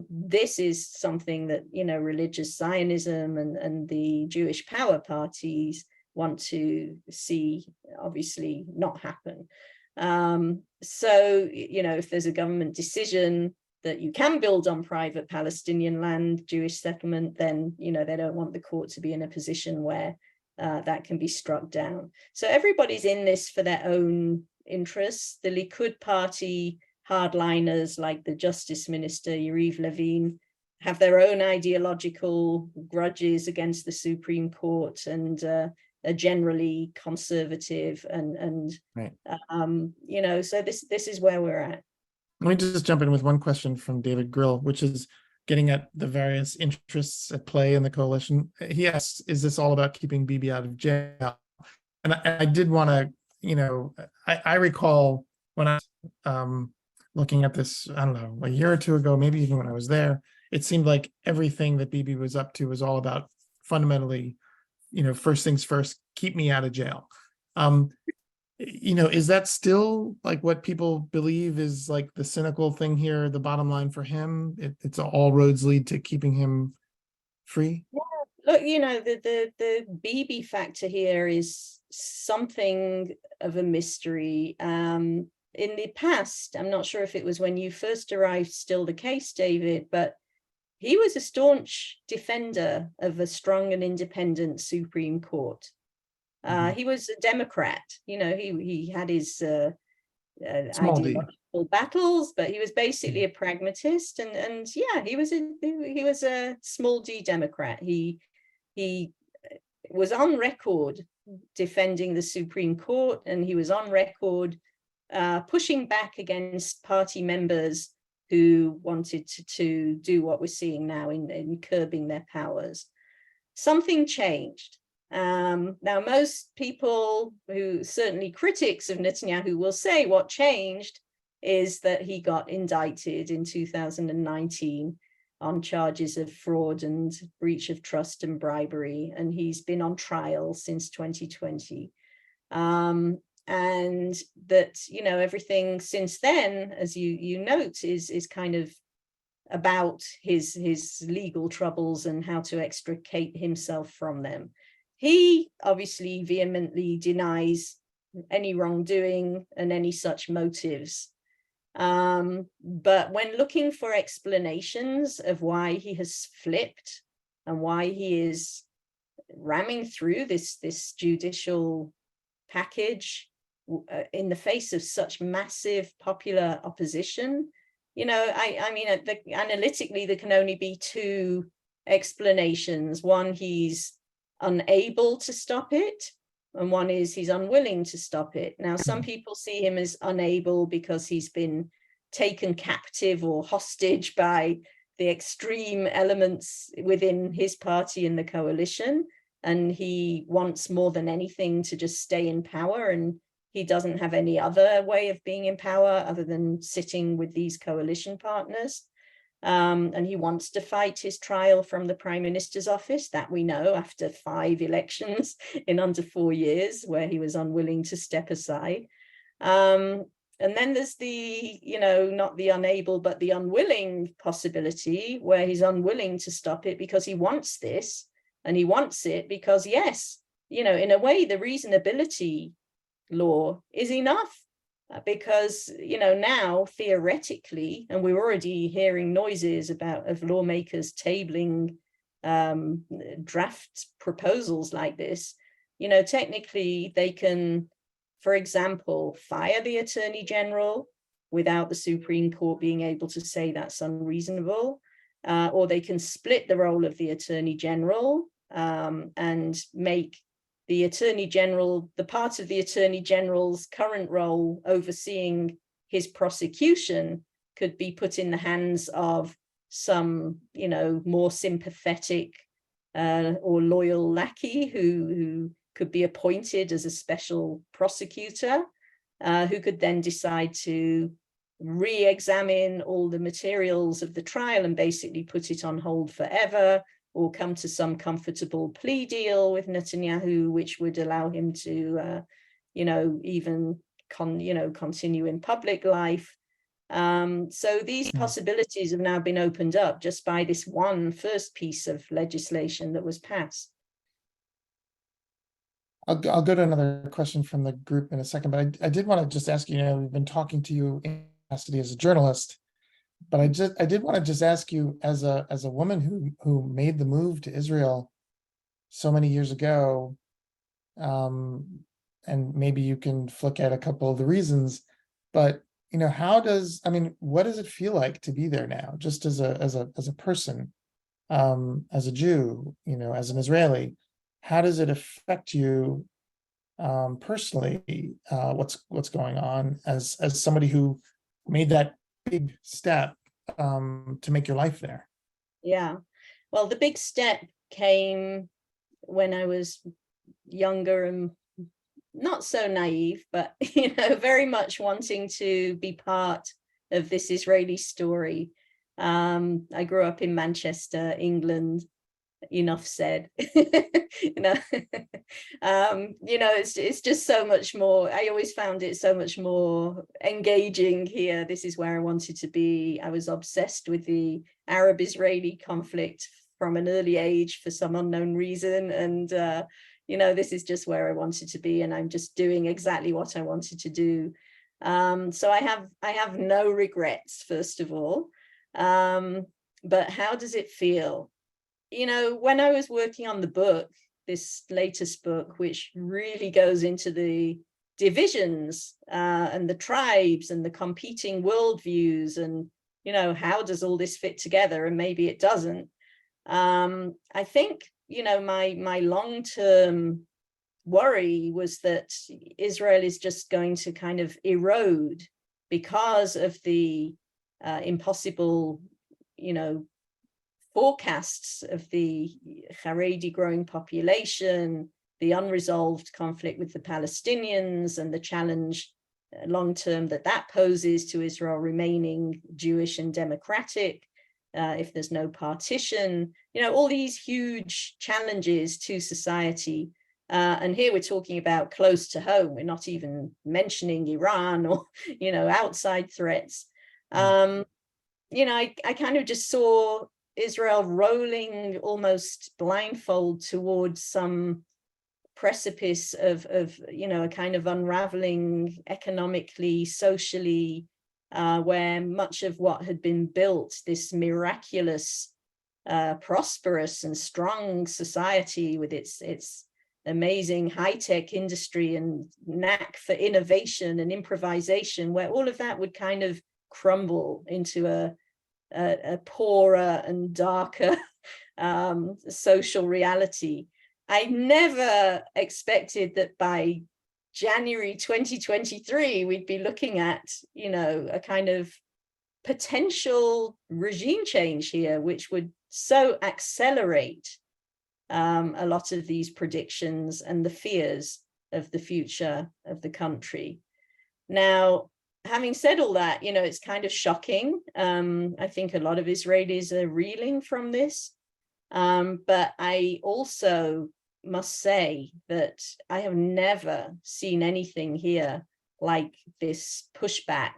This is something that, you know, religious Zionism and the Jewish power parties want to see obviously not happen. So, you know, if there's a government decision that you can build on private Palestinian land, Jewish settlement, then, you know, they don't want the court to be in a position where that can be struck down. So everybody's in this for their own interests. The Likud party hardliners like the Justice Minister, Yariv Levin, have their own ideological grudges against the Supreme Court and are generally conservative and right. You know, so this is where we're at. Let me just jump in with one question from David Grill, which is getting at the various interests at play in the coalition. He asks, is this all about keeping Bibi out of jail? And I did want to, you know, I recall when I was looking at this, I don't know, a year or two ago, maybe even when I was there, it seemed like everything that Bibi was up to was all about fundamentally, you know, first things first, keep me out of jail. You know, is that still like what people believe is like the cynical thing here, the bottom line for him? It's all roads lead to keeping him free? Yeah, look, you know, the Bibi factor here is something of a mystery. In the past, I'm not sure if it was when you first arrived still the case, David, but he was a staunch defender of a strong and independent Supreme Court. He was a Democrat, you know, he had his ideological battles, but he was basically a pragmatist, and yeah, he was a small d Democrat. He was on record defending the Supreme Court, and he was on record pushing back against party members who wanted to do what we're seeing now in curbing their powers. Something changed. Now, most people who, certainly critics of Netanyahu, will say what changed is that he got indicted in 2019 on charges of fraud and breach of trust and bribery, and he's been on trial since 2020. And that, everything since then, as you note, is kind of about his legal troubles and how to extricate himself from them. He obviously vehemently denies any wrongdoing and any such motives. But when looking for explanations of why he has flipped and why he is ramming through this judicial package in the face of such massive popular opposition, I mean, analytically, there can only be two explanations. One, he's unable to stop it, and one is he's unwilling to stop it. Now, some people see him as unable because he's been taken captive or hostage by the extreme elements within his party and the coalition, and he wants more than anything to just stay in power, and he doesn't have any other way of being in power other than sitting with these coalition partners. And he wants to fight his trial from the Prime Minister's office, that we know, after 5 elections in under 4 years, where he was unwilling to step aside. And then there's the, not the unable, but the unwilling possibility, where he's unwilling to stop it because he wants this, and he wants it because, yes, in a way, the reasonability law is enough, because now theoretically, and we're already hearing noises of lawmakers tabling draft proposals like this, technically they can, for example, fire the Attorney General without the Supreme Court being able to say that's unreasonable, or they can split the role of the Attorney General and make the Attorney General, the part of the Attorney General's current role overseeing his prosecution, could be put in the hands of some, more sympathetic or loyal lackey who could be appointed as a special prosecutor, who could then decide to re-examine all the materials of the trial and basically put it on hold forever, or come to some comfortable plea deal with Netanyahu, which would allow him to, even continue in public life. So these possibilities have now been opened up just by this one first piece of legislation that was passed. I'll go to another question from the group in a second, but I did want to just ask you, we've been talking to you in capacity as a journalist, but I did want to just ask you, as a woman who made the move to Israel so many years ago, and maybe you can flick at a couple of the reasons, but what does it feel like to be there now, just as a person, as a Jew, as an Israeli? How does it affect you personally? What's going on as somebody who made that big step to make your life there? Yeah, well, the big step came when I was younger and not so naive, but very much wanting to be part of this Israeli story. I grew up in Manchester, England. Enough said. It's just so much more. I always found it so much more engaging here. This is where I wanted to be. I was obsessed with the Arab-Israeli conflict from an early age for some unknown reason, and this is just where I wanted to be, and I'm just doing exactly what I wanted to do. So I have no regrets, first of all. But how does it feel? When I was working on the book, this latest book, which really goes into the divisions and the tribes and the competing worldviews, and, how does all this fit together? And maybe it doesn't. I think, my long-term worry was that Israel is just going to kind of erode because of the impossible, forecasts of the Haredi growing population, the unresolved conflict with the Palestinians, and the challenge long-term that poses to Israel remaining Jewish and democratic. if there's no partition, all these huge challenges to society. And here we're talking about close to home. We're not even mentioning Iran or, outside threats. I kind of just saw Israel rolling almost blindfold towards some precipice of a kind of unraveling economically, socially, where much of what had been built, this miraculous, prosperous and strong society with its amazing high-tech industry and knack for innovation and improvisation, where all of that would kind of crumble into a poorer and darker social reality. I never expected that by January 2023, we'd be looking at, a kind of potential regime change here, which would so accelerate a lot of these predictions and the fears of the future of the country. Now, having said all that, it's kind of shocking. I think a lot of Israelis are reeling from this. But I also must say that I have never seen anything here like this pushback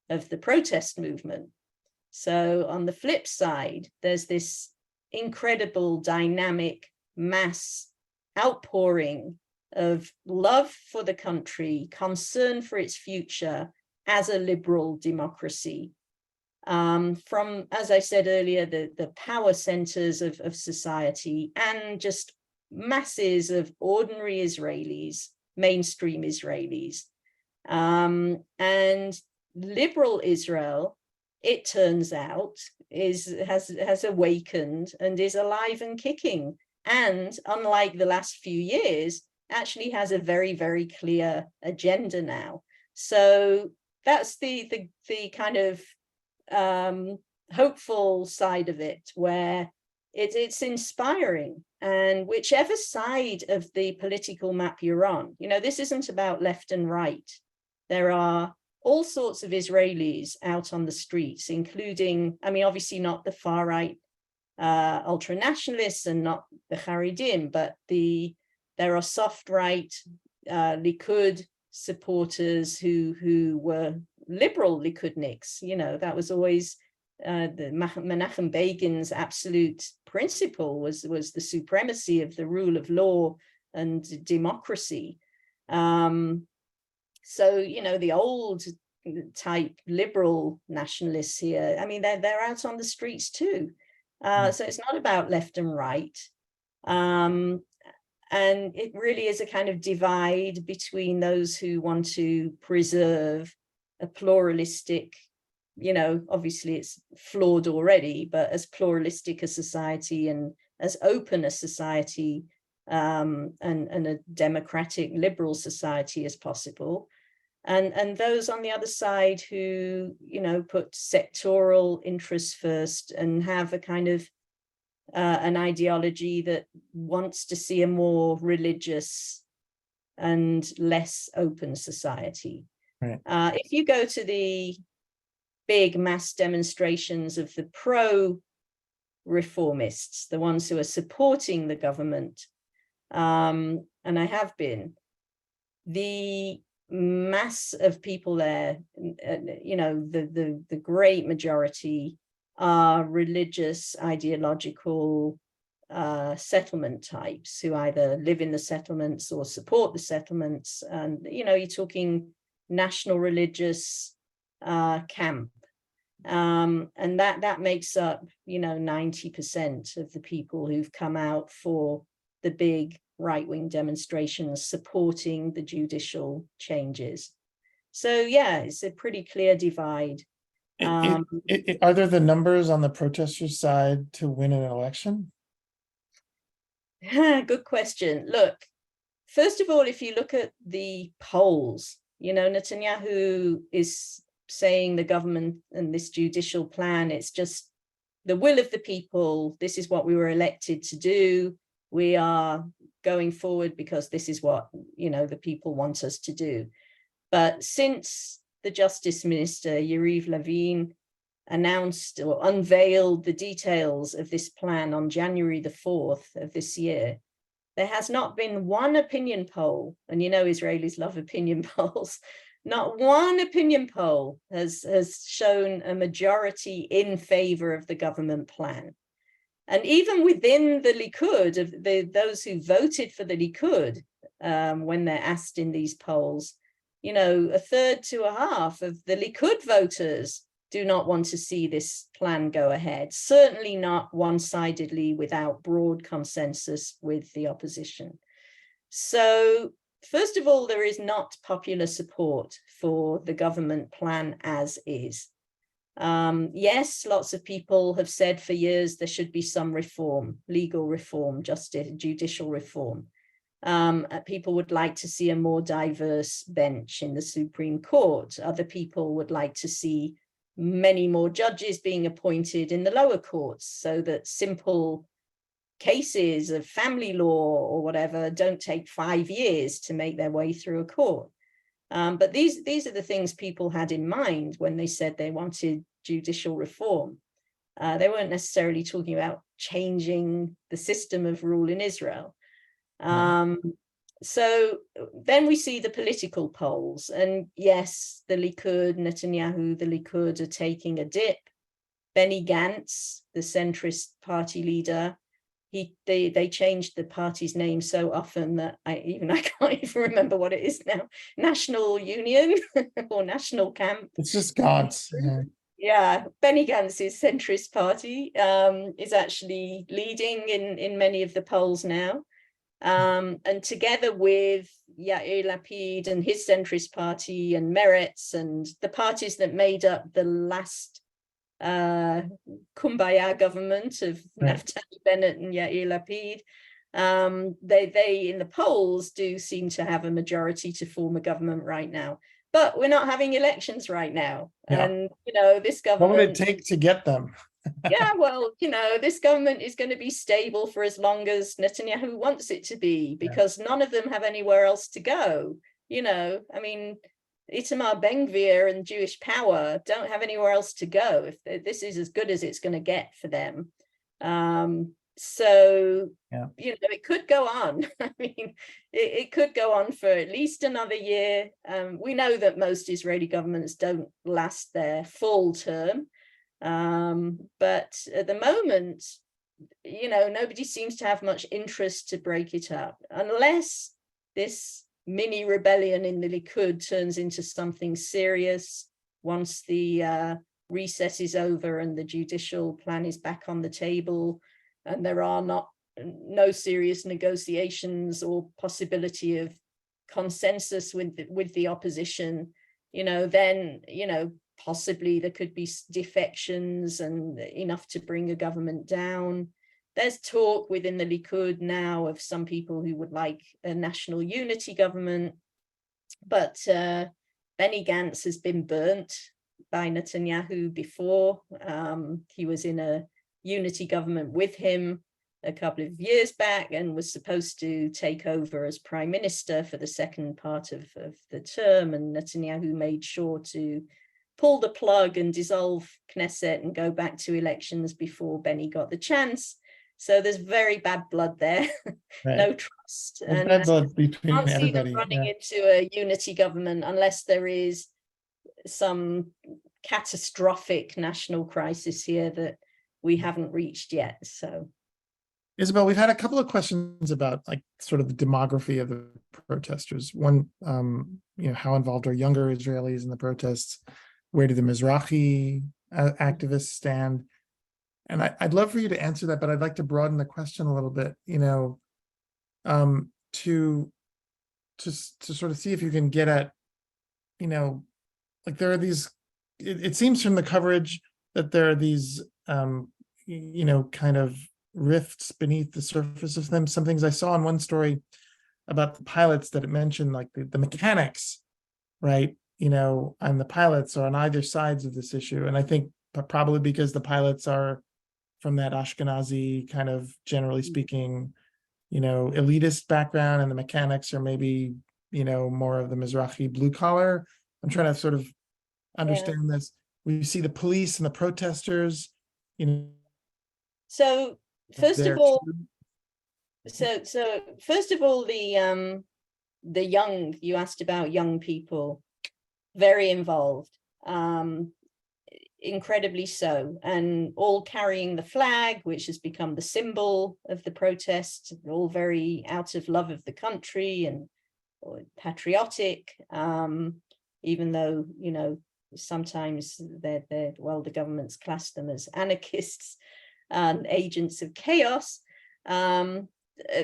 of the protest movement. So on the flip side, there's this incredible dynamic mass outpouring of love for the country, concern for its future as a liberal democracy. From, as I said earlier, the power centers of society, and just masses of ordinary Israelis, mainstream Israelis. And liberal Israel, it turns out, has awakened and is alive and kicking. And unlike the last few years, actually has a very, very clear agenda now. So that's the kind of hopeful side of it, where it's inspiring. And whichever side of the political map you're on, this isn't about left and right. There are all sorts of Israelis out on the streets, including, obviously not the far right ultra-nationalists and not the Haredim, but there are soft right Likud supporters who were liberal Likudniks. That was always the Menachem Begin's absolute principle was the supremacy of the rule of law and democracy. So, the old type liberal nationalists here, they're out on the streets too. So it's not about left and right. And it really is a kind of divide between those who want to preserve a pluralistic, obviously it's flawed already, but as pluralistic a society and as open a society and a democratic liberal society as possible. And those on the other side who, put sectoral interests first and have a kind of an ideology that wants to see a more religious and less open society. Right. If you go to the big mass demonstrations of the pro-reformists, the ones who are supporting the government, and I have been, the mass of people there, the great majority are religious, ideological settlement types who either live in the settlements or support the settlements. And, you're talking national religious camp. And that makes up, 90% of the people who've come out for the big right-wing demonstrations supporting the judicial changes. So, yeah, it's a pretty clear divide. Are there the numbers on the protesters' side to win an election? Good question. Look, first of all, if you look at the polls, Netanyahu is saying the government and this judicial plan, it's just the will of the people. This is what we were elected to do. We are going forward because this is what, the people want us to do. But since the Justice Minister, Yariv Levin, announced or unveiled the details of this plan on January the 4th of this year, there has not been one opinion poll, and you know Israelis love opinion polls, not one opinion poll has shown a majority in favor of the government plan. And even within the Likud, of those who voted for the Likud, when they're asked in these polls, you know, a third to a half of the Likud voters do not want to see this plan go ahead, certainly not one-sidedly without broad consensus with the opposition. So first of all, there is not popular support for the government plan as is. Yes, lots of people have said for years there should be some reform, legal reform, justice, judicial reform. People would like to see a more diverse bench in the Supreme Court. Other people would like to see many more judges being appointed in the lower courts so that simple cases of family law or whatever don't take 5 years to make their way through a court. But these are the things people had in mind when they said they wanted judicial reform. They weren't necessarily talking about changing the system of rule in Israel. So then we see the political polls, and yes, the Likud, Netanyahu, the Likud are taking a dip. Benny Gantz, the centrist party leader, they changed the party's name so often that I can't even remember what it is now. National Union or National Camp. It's just God's. Yeah, Benny Gantz's centrist party is actually leading in many of the polls now. And together with Yair Lapid and his centrist party and Meretz and the parties that made up the last Kumbaya government of Naftali Bennett and Yair Lapid, they in the polls do seem to have a majority to form a government right now. But we're not having elections right now. Yeah. And, you know, this government... What would it take to get them? Yeah, well, you know, this government is going to be stable for as long as Netanyahu wants it to be, because none of them have anywhere else to go. You know, I mean, Itamar Ben-Gvir and Jewish Power don't have anywhere else to go. If this is as good as it's going to get for them. So, you know, it could go on. I mean, it could go on for at least another year. We know that most Israeli governments don't last their full term. But at the moment, you know, nobody seems to have much interest to break it up, unless this mini rebellion in the Likud turns into something serious once the recess is over and the judicial plan is back on the table, and there are no serious negotiations or possibility of consensus with the opposition. You know, then, you know, possibly there could be defections and enough to bring a government down. There's talk within the Likud now of some people who would like a national unity government, but Benny Gantz has been burnt by Netanyahu before. He was in a unity government with him a couple of years back and was supposed to take over as prime minister for the second part of the term, and Netanyahu made sure to pull the plug and dissolve Knesset and go back to elections before Benny got the chance. So there's very bad blood there, no trust. There's and bad blood between can't see them everybody. running into a unity government unless there is some catastrophic national crisis here that we haven't reached yet. So, Isabel, we've had a couple of questions about like sort of the demography of the protesters. One, you know, how involved are younger Israelis in the protests? Where do the Mizrahi activists stand? And I'd love for you to answer that, but I'd like to broaden the question a little bit, you know, to sort of see if you can get at, you know, like there are these, it seems from the coverage that there are these, you know, kind of rifts beneath the surface of them. Some things I saw in one story about the pilots that it mentioned, like the mechanics, right? You know, and the pilots are on either sides of this issue. And I think probably because the pilots are from that Ashkenazi kind of, generally speaking, you know, elitist background, and the mechanics are maybe, you know, more of the Mizrahi blue collar. I'm trying to sort of understand this. we see the police and the protesters, you know. So first there of all, too. the young, you asked about young people, very involved, incredibly so, and all carrying the flag, which has become the symbol of the protest, all very out of love of the country and patriotic, even though, you know, sometimes the government's classed them as anarchists and agents of chaos.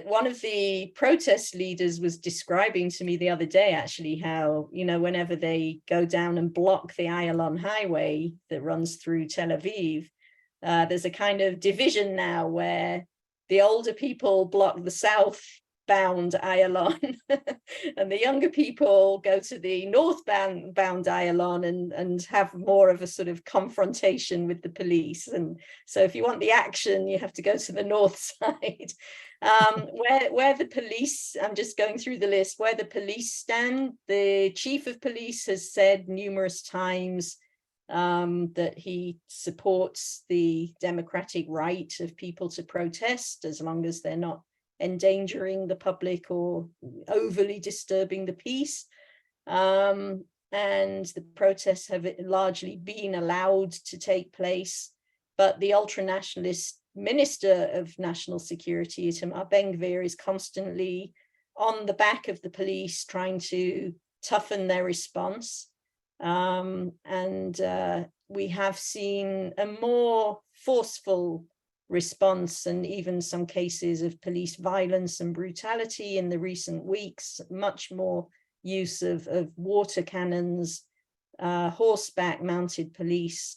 One of the protest leaders was describing to me the other day, actually, how, you know, whenever they go down and block the Ayalon highway that runs through Tel Aviv, there's a kind of division now where the older people block the southbound Ayalon and the younger people go to the northbound Ayalon and have more of a sort of confrontation with the police. And so if you want the action, you have to go to the north side. Where the police, I'm just going through the list, where the police stand, the chief of police has said numerous times that he supports the democratic right of people to protest as long as they're not endangering the public or overly disturbing the peace. And the protests have largely been allowed to take place, but the ultra-nationalist Minister of National Security, Itamar Ben-Gvir, is constantly on the back of the police trying to toughen their response. We have seen a more forceful response and even some cases of police violence and brutality in the recent weeks, much more use of water cannons, horseback mounted police,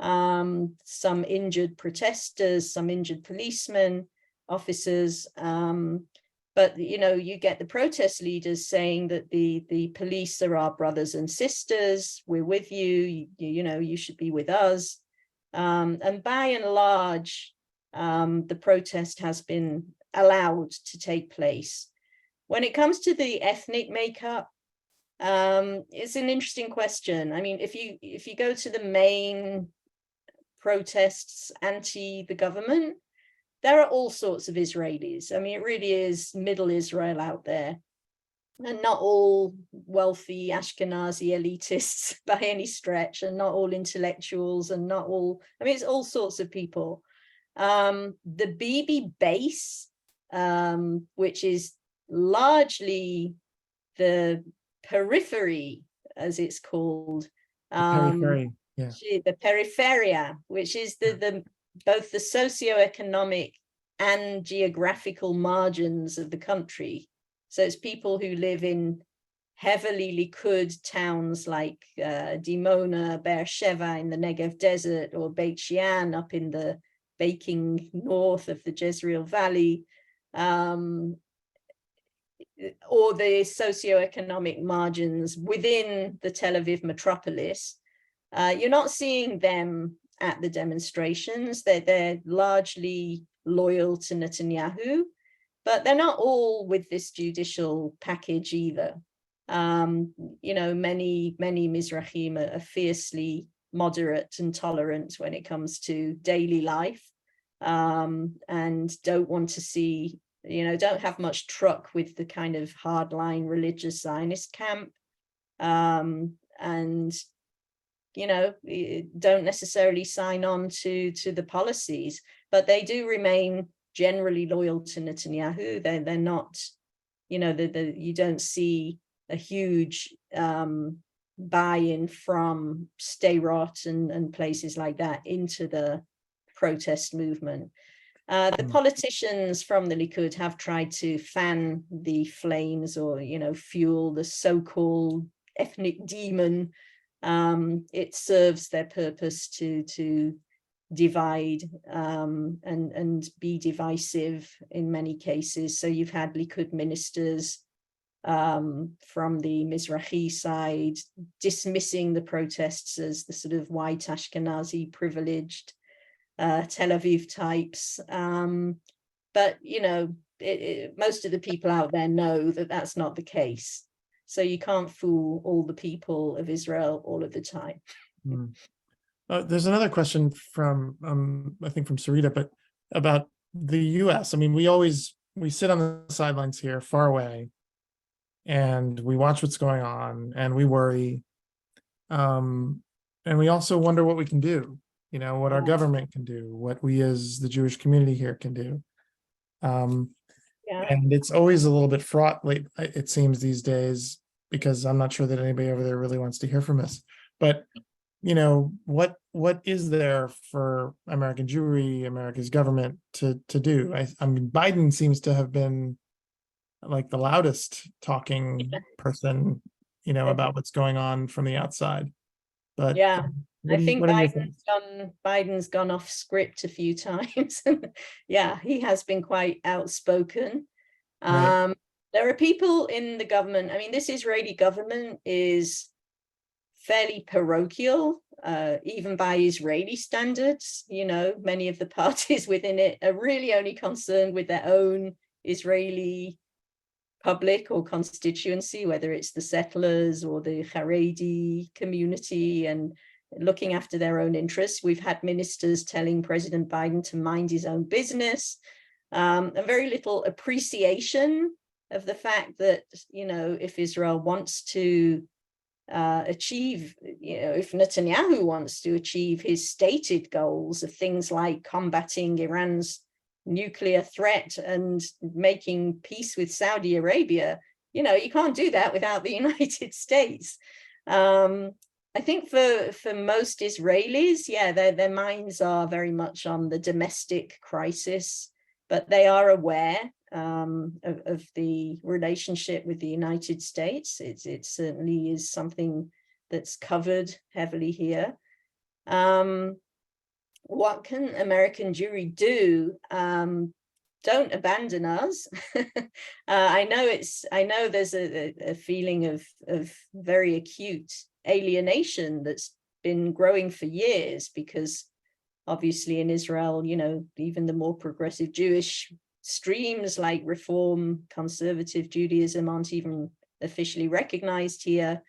some injured protesters, some injured policemen, officers. But, you know, you get the protest leaders saying that the police are our brothers and sisters. We're with you. You know, you should be with us. And by and large, the protest has been allowed to take place. When it comes to the ethnic makeup, it's an interesting question. I mean, if you go to the main protests anti the government, there are all sorts of Israelis. I mean, it really is middle Israel out there, and not all wealthy Ashkenazi elitists by any stretch, and not all intellectuals, and not all, I mean, it's all sorts of people. The Bibi base, which is largely the periphery, as it's called, Periphery, yeah. the peripheria, which is both the socioeconomic and geographical margins of the country. So it's people who live in heavily Likud towns like Dimona, Beersheba in the Negev Desert, or Beit Shean up in the baking north of the Jezreel Valley, or the socioeconomic margins within the Tel Aviv metropolis. You're not seeing them at the demonstrations. They're largely loyal to Netanyahu, but they're not all with this judicial package either. You know, many Mizrahim are fiercely moderate and tolerant when it comes to daily life, and don't want to see, you know, don't have much truck with the kind of hardline religious Zionist camp, and, you know, don't necessarily sign on to the policies, but they do remain generally loyal to Netanyahu. They're not, you know, you don't see a huge buy-in from Sderot and places like that into the protest movement. The politicians from the Likud have tried to fan the flames, or, you know, fuel the so-called ethnic demon. It serves their purpose to divide and be divisive in many cases. So you've had Likud ministers from the Mizrahi side dismissing the protests as the sort of white Ashkenazi privileged Tel Aviv types. But, you know, most of the people out there know that that's not the case. So you can't fool all the people of Israel all of the time. There's another question from, I think from Sarita, but about the US. I mean, we sit on the sidelines here far away and we watch what's going on and we worry. And we also wonder what we can do, what our government can do, what we as the Jewish community here can do. Yeah. And it's always a little bit fraught, it seems these days, because I'm not sure that anybody over there really wants to hear from us. But what is there for American Jewry, America's government to do? I mean, Biden seems to have been like the loudest talking person, about what's going on from the outside. But yeah, I think what are your thoughts? Biden's gone off script a few times. Yeah, he has been quite outspoken. Right. There are people in the government. I mean, this Israeli government is fairly parochial, even by Israeli standards. Many of the parties within it are really only concerned with their own Israeli public or constituency, whether it's the settlers or the Haredi community, and looking after their own interests. We've had ministers telling President Biden to mind his own business, and very little appreciation of the fact that, if Israel wants to achieve, if Netanyahu wants to achieve his stated goals of things like combating Iran's nuclear threat and making peace with Saudi Arabia, you can't do that without the United States. I think for most Israelis, their minds are very much on the domestic crisis, but they are aware of the relationship with the United States. It certainly is something that's covered heavily here. What can American Jewry do? Don't abandon us. I know there's a feeling of very acute alienation that's been growing for years, because obviously in Israel, even the more progressive Jewish streams like Reform, conservative Judaism aren't even officially recognized here.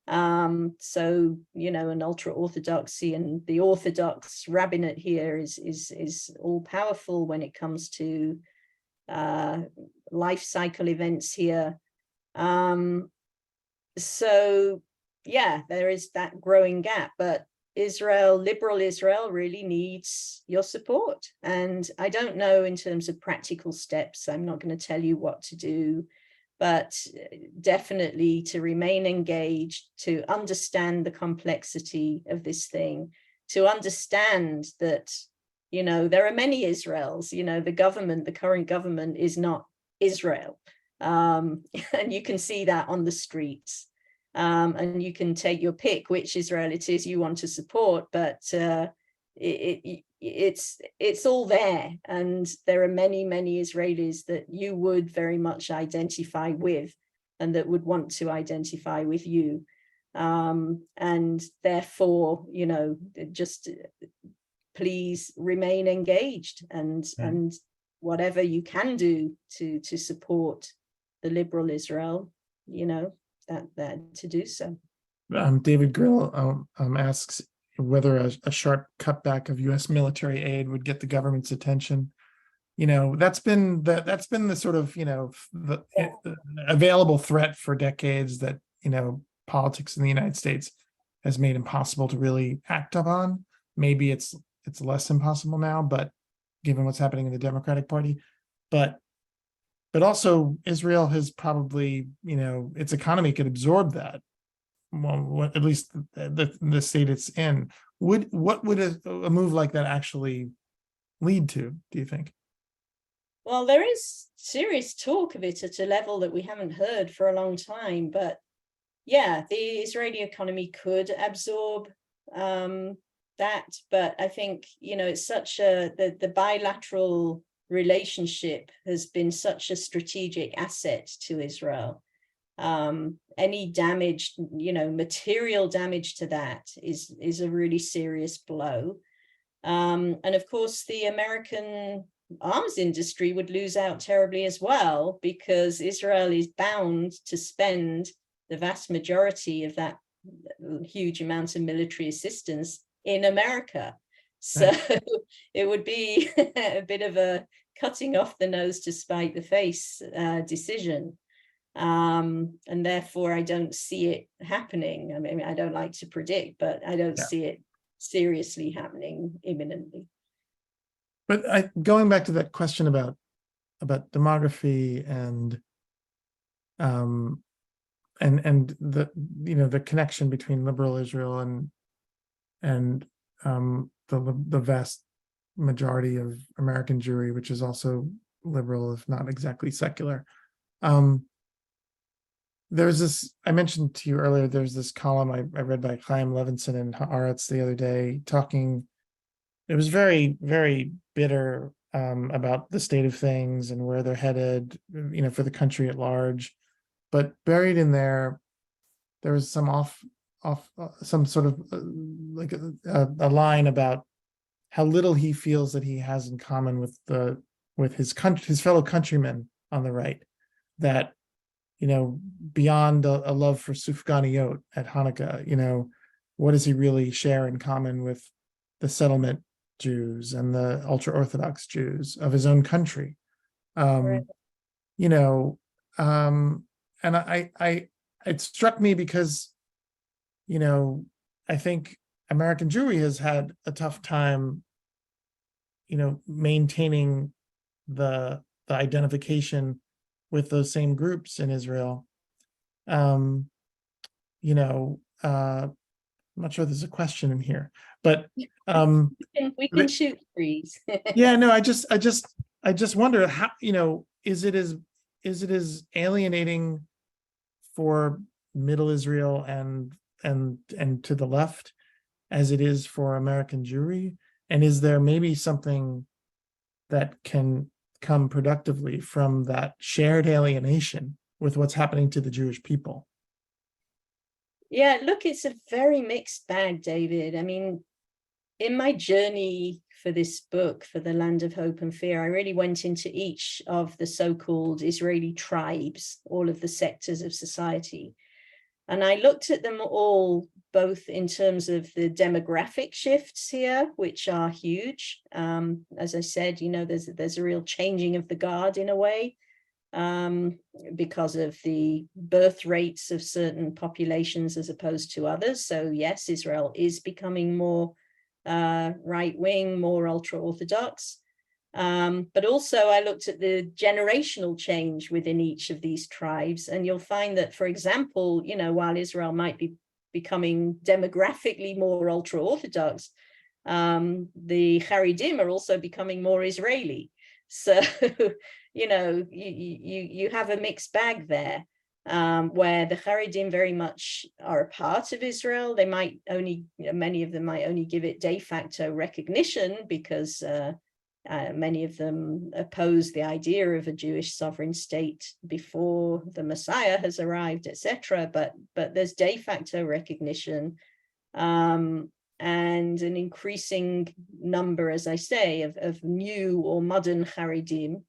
So, an ultra-Orthodoxy and the Orthodox rabbinate here is all powerful when it comes to life cycle events here. So, there is that growing gap, but liberal Israel really needs your support. And I don't know in terms of practical steps, I'm not going to tell you what to do, but definitely to remain engaged, to understand the complexity of this thing, to understand that, there are many Israels, the current government is not Israel. And you can see that on the streets. And you can take your pick which Israel it is you want to support, but it's all there, and there are many Israelis that you would very much identify with and that would want to identify with you, and therefore just please remain engaged and whatever you can do to support the liberal Israel, that to do so. David Grill asks whether a sharp cutback of U.S. military aid would get the government's attention. That's been the sort of the available threat for decades that politics in the United States has made impossible to really act upon. Maybe it's less impossible now, but given what's happening in the Democratic Party, but also Israel has probably its economy could absorb that. Well, at least the state it's in. What would a move like that actually lead to, do you think? Well, there is serious talk of it at a level that we haven't heard for a long time, but the Israeli economy could absorb that, but I think it's such the bilateral relationship has been such a strategic asset to Israel. Any damage, material damage to that is a really serious blow. And of course, the American arms industry would lose out terribly as well, because Israel is bound to spend the vast majority of that huge amount of military assistance in America. So it would be a bit of a cutting off the nose to spite the face decision. And therefore, I don't see it happening. I mean, I don't like to predict, but I don't see it seriously happening imminently. But going back to that question about demography and the the connection between liberal Israel and the vast majority of American Jewry, which is also liberal, if not exactly secular. There's this, I mentioned to you earlier, there's this column I read by Chaim Levinson in Haaretz the other day, it was very, very bitter about the state of things and where they're headed, for the country at large. But buried in there was some some sort of like a line about how little he feels that he has in common with his fellow countrymen on the right. That beyond a love for Sufganiyot at Hanukkah, what does he really share in common with the settlement Jews and the ultra-Orthodox Jews of his own country? Right. And it struck me because, I think American Jewry has had a tough time, maintaining the identification with those same groups in Israel. I'm not sure there's a question in here, but we can shoot trees. yeah, no, I just wonder how, is it as alienating for Middle Israel and to the left as it is for American Jewry? And is there maybe something that can come productively from that shared alienation with what's happening to the Jewish people? Yeah, look, it's a very mixed bag, David. I mean, in my journey for this book, for The Land of Hope and Fear, I really went into each of the so-called Israeli tribes, all of the sectors of society. And I looked at them all, both in terms of the demographic shifts here, which are huge. As I said, there's a real changing of the guard in a way, because of the birth rates of certain populations as opposed to others. So yes, Israel is becoming more right-wing, more ultra-Orthodox. But also I looked at the generational change within each of these tribes. And you'll find that, for example, while Israel might be becoming demographically more ultra-Orthodox, the Haredim are also becoming more Israeli. So, you have a mixed bag there, where the Haredim very much are a part of Israel. They might only, many of them might only give it de facto recognition because many of them oppose the idea of a Jewish sovereign state before the Messiah has arrived, etc. But there's de facto recognition, and an increasing number, as I say, of new or modern Haredim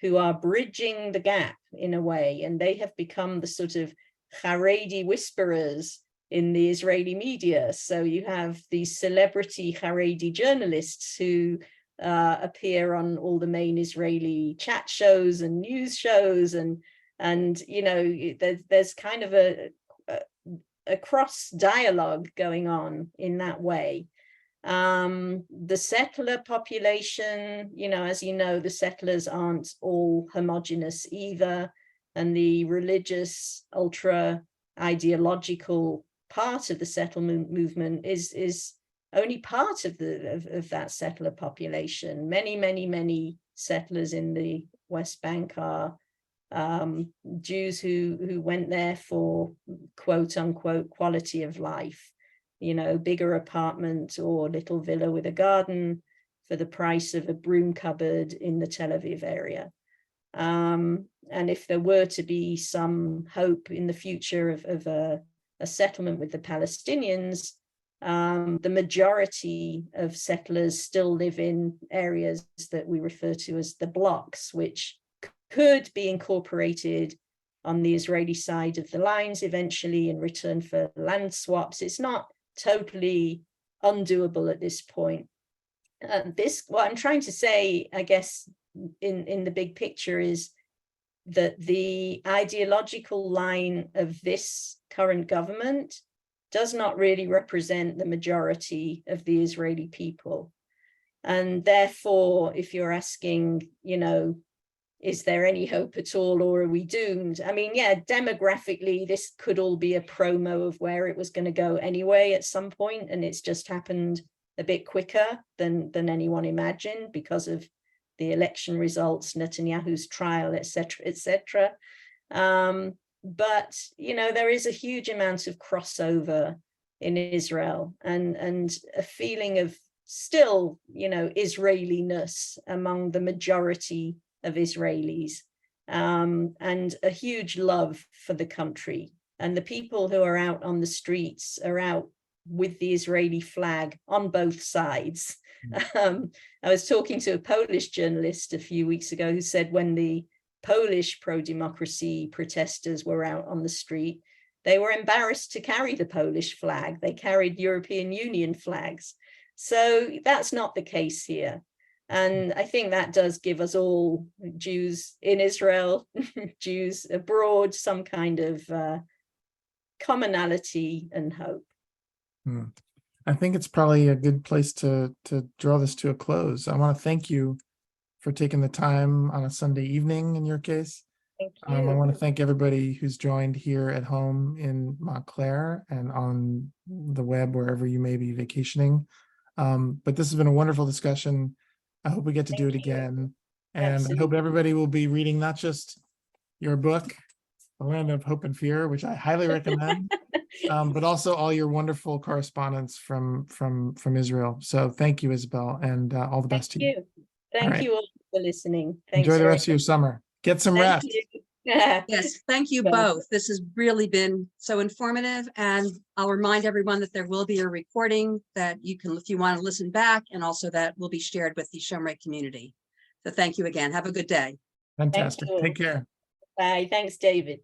who are bridging the gap in a way, and they have become the sort of Haredi whisperers in the Israeli media. So you have these celebrity Haredi journalists who appear on all the main Israeli chat shows and news shows, and there's kind of a cross dialogue going on in that way. The settler population, as you know, the settlers aren't all homogenous either, and the religious, ultra ideological part of the settlement movement is only part of that settler population. Many settlers in the West Bank are Jews who went there for quote unquote quality of life, bigger apartment or little villa with a garden for the price of a broom cupboard in the Tel Aviv area. And if there were to be some hope in the future of a settlement with the Palestinians, the majority of settlers still live in areas that we refer to as the blocks, which could be incorporated on the Israeli side of the lines eventually in return for land swaps. It's not totally undoable at this point. What I'm trying to say, I guess, in the big picture is that the ideological line of this current government does not really represent the majority of the Israeli people. And therefore, if you're asking, is there any hope at all, or are we doomed? I mean, yeah, demographically, this could all be a promo of where it was going to go anyway at some point, and it's just happened a bit quicker than anyone imagined because of the election results, Netanyahu's trial, etc., etc. But there is a huge amount of crossover in Israel, and a feeling of still, Israeliness among the majority of Israelis, and a huge love for the country. And the people who are out on the streets are out with the Israeli flag on both sides. I was talking to a Polish journalist a few weeks ago who said when the Polish pro-democracy protesters were out on the street, they were embarrassed to carry the Polish flag. They carried European Union flags. So that's not the case here. And I think that does give us all, Jews in Israel, Jews abroad, some kind of commonality and hope. I think it's probably a good place to draw this to a close. I want to thank you for taking the time on a Sunday evening in your case. Thank I you. want to thank everybody who's joined here at home in Montclair and on the web, wherever you may be vacationing. But this has been a wonderful discussion. I hope we get to do it again. And Absolutely. I hope everybody will be reading not just your book, The Land of Hope and Fear, which I highly recommend, but also all your wonderful correspondence from Israel. So thank you, Isabel, and all the best to you. Thank you all for listening. Thanks. Enjoy the rest of your summer. Get some rest. Yes, thank you both. This has really been so informative, and I'll remind everyone that there will be a recording that you can, if you want to listen back, and also that will be shared with the Shomrei community. So thank you again. Have a good day. Fantastic. Take care. Bye. Thanks, David.